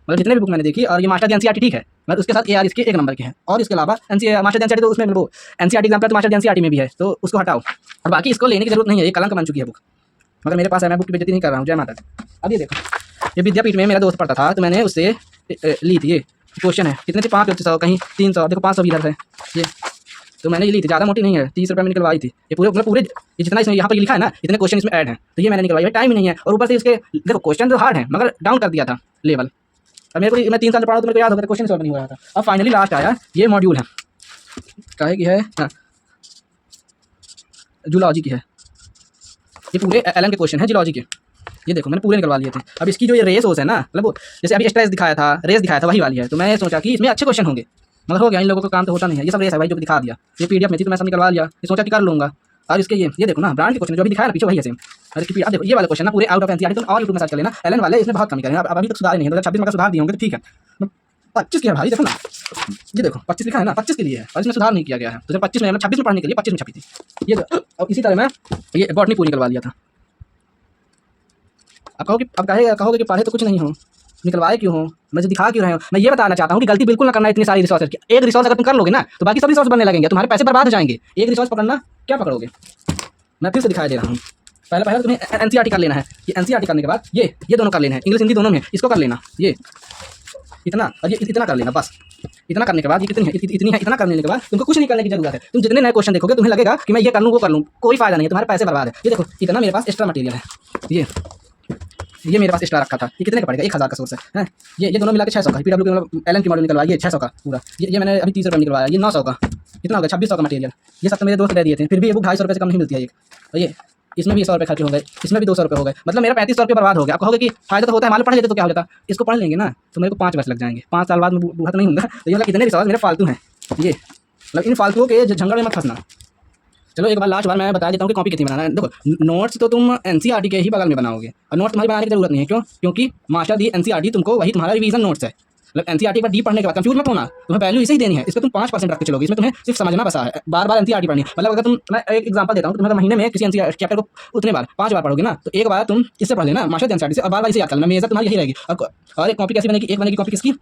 मतलब जितने भी बुक मैंने देखी। और ये मास्टर एनसीईआरटी ठीक है, मगर उसके साथ AR इसके 1 नंबर के हैं। और इसके अलावा मास्टर एनसीईआरटी तो उसमें वो एनसीईआरटी एग्जाम्पल तो मास्टर एनसीईआरटी में भी है, तो उसको हटाओ। और बाकी इसको लेने की जरूरत नहीं है, ये कलंक बन चुकी है बुक, मगर मेरे पास है, मैं बुक की बेइज्जती नहीं कर रहा हूँ। जय माता दी। अब ये देखो, ये विद्यापीठ में मेरा दोस्त पढ़ता था, तो मैंने उससे ली थी। ये क्वेश्चन है कितने थे, 500 कहीं 300, देखो 500 भी इधर है। ये तो मैंने ये ली थी, ज़्यादा मोटी नहीं है, 30 रुपये में निकलवाई थी। ये पूरे ये जितना इसमें यहाँ पर लिखा है ना, इतने क्वेश्चन इसमें ऐड हैं, तो ये मैंने निकलवाई। टाइम ही नहीं है, और ऊपर से इसके देखो क्वेश्चन तो हार्ड है, मगर डाउन कर दिया था लेवल। और मेरे को मैं 3 साल से पढ़ा तो मेरे को याद हो गया, क्वेश्चन सॉल्व नहीं हो रहा था। अब फाइनली लास्ट आया, ये मॉड्यूल है काहे की है, हाँ जूलॉजी की है। ये पूरे एलन के क्वेश्चन है जूलॉजी के। ये देखो मैंने पूरे निकलवा लिए थे। अब इसकी जो ये रेस होस है ना, मतलब जैसे अभी स्ट्रेस दिखाया था, रेस दिखाया था, वही वाली है। तो मैंने सोचा कि इसमें अच्छे क्वेश्चन होंगे, मगर हो गया, इन लोगों का काम तो होता नहीं है। ये सब रेस है भाई, जो दिखा दिया। ये पीडीएफ में थी तो मैं सब निकलवा लिया, ये सोचा कि कर लूँगा। और इसके ये देखो ना, ब्रांड के क्वेश्चन जो अभी दिखाया ना पीछे वही है सेम। और इसकी अब देखो ये वाले क्वेश्चन ना पूरे आउट ऑफ एनसीईआरटी, तुम और यूट्यूब में सर्च कर लेना। एलन वाले इसमें बहुत कमी करें, अब अभी तक सुधार नहीं है। 2026 में सुधार दिए होंगे तो ठीक है। 25 के है भाई, देखो ना, ये देखो 25 लिखा है ना, 25 के लिए है, और इसमें सुधार नहीं किया गया है। तो 25 में 26 में पढ़ने के लिए 25 में छपी थी ये। और इसी तरह मैं ये बॉटनी पूरी निकलवा लिया था। अब कहोगे कि पढ़े तो कुछ नहीं हो, निकलवाए क्यों हो, मुझे दिखा क्यों रहे हो। मैं ये बताना चाहता हूँ कि गलती बिल्कुल ना करना इतनी सारी रिसोर्स की। एक रिसोर्स अगर तुम कर लोगे ना तो बाकी सब रिसोर्स बनने लगेंगे, तुम्हारे पैसे बर्बाद हो जाएंगे। एक रिसोर्स पकड़ना, क्या पकड़ोगे। मैं फिर से दिखाई दे रहा हूँ। पहले तुम्हें एनसीईआरटी कर लेना है। ये एनसीईआरटी करने के बाद ये दोनों कर लेना है, इंग्लिश हिंदी दोनों में। इसको कर लेना, ये इतना और ये इतना कर लेना, बस इतना करने के बाद ये कितनी है, इतनी है। इतना करने के बाद तुमको कुछ नहीं करने की जरूरत है। तुम जितने नए क्वेश्चन देखोगे तुम्हें लगेगा कि मैं ये कर लूँ वो कर लूँ, कोई फायदा नहीं है, तुम्हारे पैसे बर्बाद है। ये देखो इतना मेरे पास एक्स्ट्रा मटेरियल है, ये मेरे पास एक्स्ट्रा रखा था। ये कितने का पड़ेगा, 1000 का सोर्स है। ये दोनों मिला के 600 का। पीडब्ल्यू के मतलब एलन की मॉडल निकलवाई, ये 600 का पूरा। ये मैंने अभी 30 रुपये निकलवाया, ये 900 का। कितना होगा, 2600 का मटेरियल। ये सब तो मेरे दोस्त दे दिए थे, फिर भी ये बुक 250 रुपये से कम नहीं मिलती है एक। और ये इसमें भी 100 रुपये खर्च हो गए, इसमें भी 200 रुपये हो गए, मतलब मेरा 3500 रुपये बर्बाद हो गया। आप कहोगे कि फायदा तो होता है, मान लो पढ़ लेते तो क्या हो जाता। इसको पढ़ लेंगे ना तो मेरे को 5 वर्ष लग जाएंगे, 5 साल बाद में बूढ़ा तो नहीं होगा। तो ये मतलब इतने रिसोर्स मेरे फालतू हैं। ये मतलब इन फालतुओं के झंगड़ में मत फंसना। चलो एक बार लास्ट बार मैं बता देता हूँ कि कॉपी कितनी बनाना है। देखो नोट्स तो तुम एनसीईआरटी के ही बगल में बनाओगे, और नोट्स तुम्हारी बनाने की जरूरत नहीं है। क्यों, क्योंकि मास्टर दी एनसीईआरटी तुमको वही तुम्हारा रिवीजन नोट्स है। मतलब एनसीईआरटी पर डीप पढ़ने के बाद कंफ्यूज मत होना, तुम्हें वैल्यू इसे ही देनी है। इसमें तुम 5% रख के चलोगे, इसमें तुम्हें सिर्फ समझना बसा है, बार बार एनसीईआरटी पढ़नी। मतलब अगर तुम, मैं एक एग्जांपल देता हूँ, तुम्हें महीने में किसी एनसीईआरटी चैप्टर को उतने बार 5 बार पढ़ोगे ना, तो एक बार तुम इससे पढ़ लेना मास्टर एनसीईआरटी से, और बार बार इसे याद करना। मेजर तुम्हारी यही रहेगी। और एक कॉपी कैसी बनेगी, एक बनेगी कॉपी किसकी,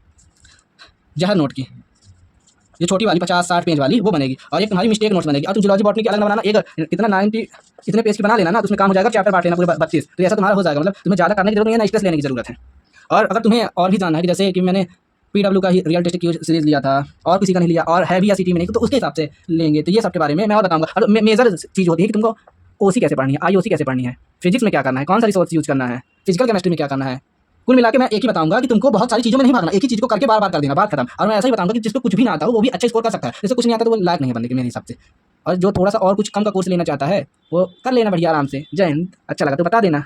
जहर नोट की, ये छोटी वाली 50-60 पेज वाली वो बनेगी, और एक तुम्हारी मिस्टेक नोट्स बनेगी। और तुम जूलॉजी बॉटनी की अलग ना बनाना, एक कितना 90 इतने पेज की बना लेना ना, तो उसमें काम हो जाएगा। चैप्टर बांट लेना पूरे 32, तो ऐसा तुम्हारा हो जाएगा। मतलब तुम्हें ज़्यादा करने की जरूरत नहीं है, ना स्ट्रेस लेने की जरूरत है। और अगर तुम्हें और भी जानना है कि जैसे कि मैंने पीडब्ल्यू का ही रियल टेस्ट की सीरीज लिया था, और किसी का नहीं लिया, और है भी या सिटी में नहीं, तो उसके हिसाब से लेंगे। तो ये सब के बारे में मैं और बताऊँगा। और मेजर चीज़ होती है कि तुमको ओसी कैसे पढ़नी है, आईओसी कैसे पढ़नी है, फिजिक्स में क्या करना है, कौन सा रिसोर्स यूज करना है, फिजिकल केमिस्ट्री में क्या करना है। कुल मिला के मैं एक ही बताऊंगा कि तुमको बहुत सारी चीज़ों में नहीं भागना, एक ही चीज़ को करके बार बार कर देना, बात खत्म। और मैं ऐसा ही बताऊंगा कि जिसको कुछ भी ना आता हो वो भी अच्छा स्कोर कर सकता है, जिसको कुछ नहीं आता तो वो लायक नहीं है बनने के मेरे हिसाब से। और जो थोड़ा सा और कुछ कम का कोर्स लेना चाहता है वो कर लेना बढ़िया आराम से। जय हिंद। अच्छा लगा तो बता देना।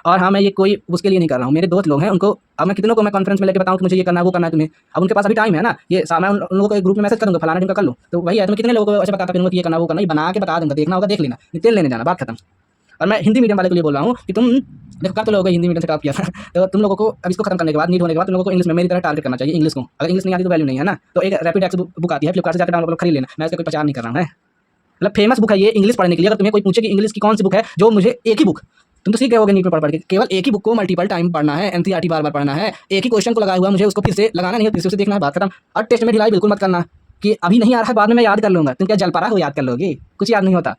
और हाँ, मैं ये कोई उसके लिए नहीं कर रहा हूँ, मेरे दोस्त लोग हैं, उनको अब मैं कितनों को मैं कॉन्फ्रेंस में लेके बताऊँ कि मुझे ये करना है, वो करना है तुम्हें। अब उनके पास अभी टाइम है ना, ये मैं उन लोगों को एक ग्रुप में मैसेज कर दूँगा, फलाना दिन का कर लो। तो वही है, तो मैं कितने लोगों को ऐसे बताता फिरूँगा कि ये करना, वो करना, ये बना के बता दूँगा, देखना होगा देख लेना, तेल लेने जाना, बात खत्म। और मैं हिंदी मीडियम वाले के लिए बोल रहा हूँ कि तुम देखो, कर तो लोगे हिंदी मीडियम से टॉप किया था, तो तुम लोगों को अब इसको खत्म करने के बाद, नीट होने के बाद, तुम लोगों को इंग्लिश में मेरी तरह टारगेट करना चाहिए इंग्लिश को। अगर इंग्लिश नहीं आती तो वैल्यू नहीं है ना। तो एक रैपिड एक्स बुक आती है, फ्लिपकार्ट से जाकर डाउनलोड खरीद लेना, मैं इसका कोई प्रचार नहीं कर रहा हूँ है। मतलब फेमस बुक है ये इंग्लिश पढ़ने के लिए। अगर तुम्हें कोई पूछे कि इंग्लिश की कौन सी बुक है, जो मुझे एक ही बुक, तुम तो सीख गए होगे नीट में पढ़ के, केवल एक ही बुक को मल्टीपल टाइम पढ़ना है, एनसीईआरटी बार बार पढ़ना है, एक ही क्वेश्चन को लगाया हुआ मुझे उसको फिर से लगाना नहीं है, फिर से देखना है, बात खत्म। और टेस्ट में ढिलाई बिल्कुल मत करना कि अभी नहीं आ रहा है बाद में मैं याद कर लूंगा। तुम क्या जल पा रहा हो याद कर लोगे, कुछ याद नहीं होता।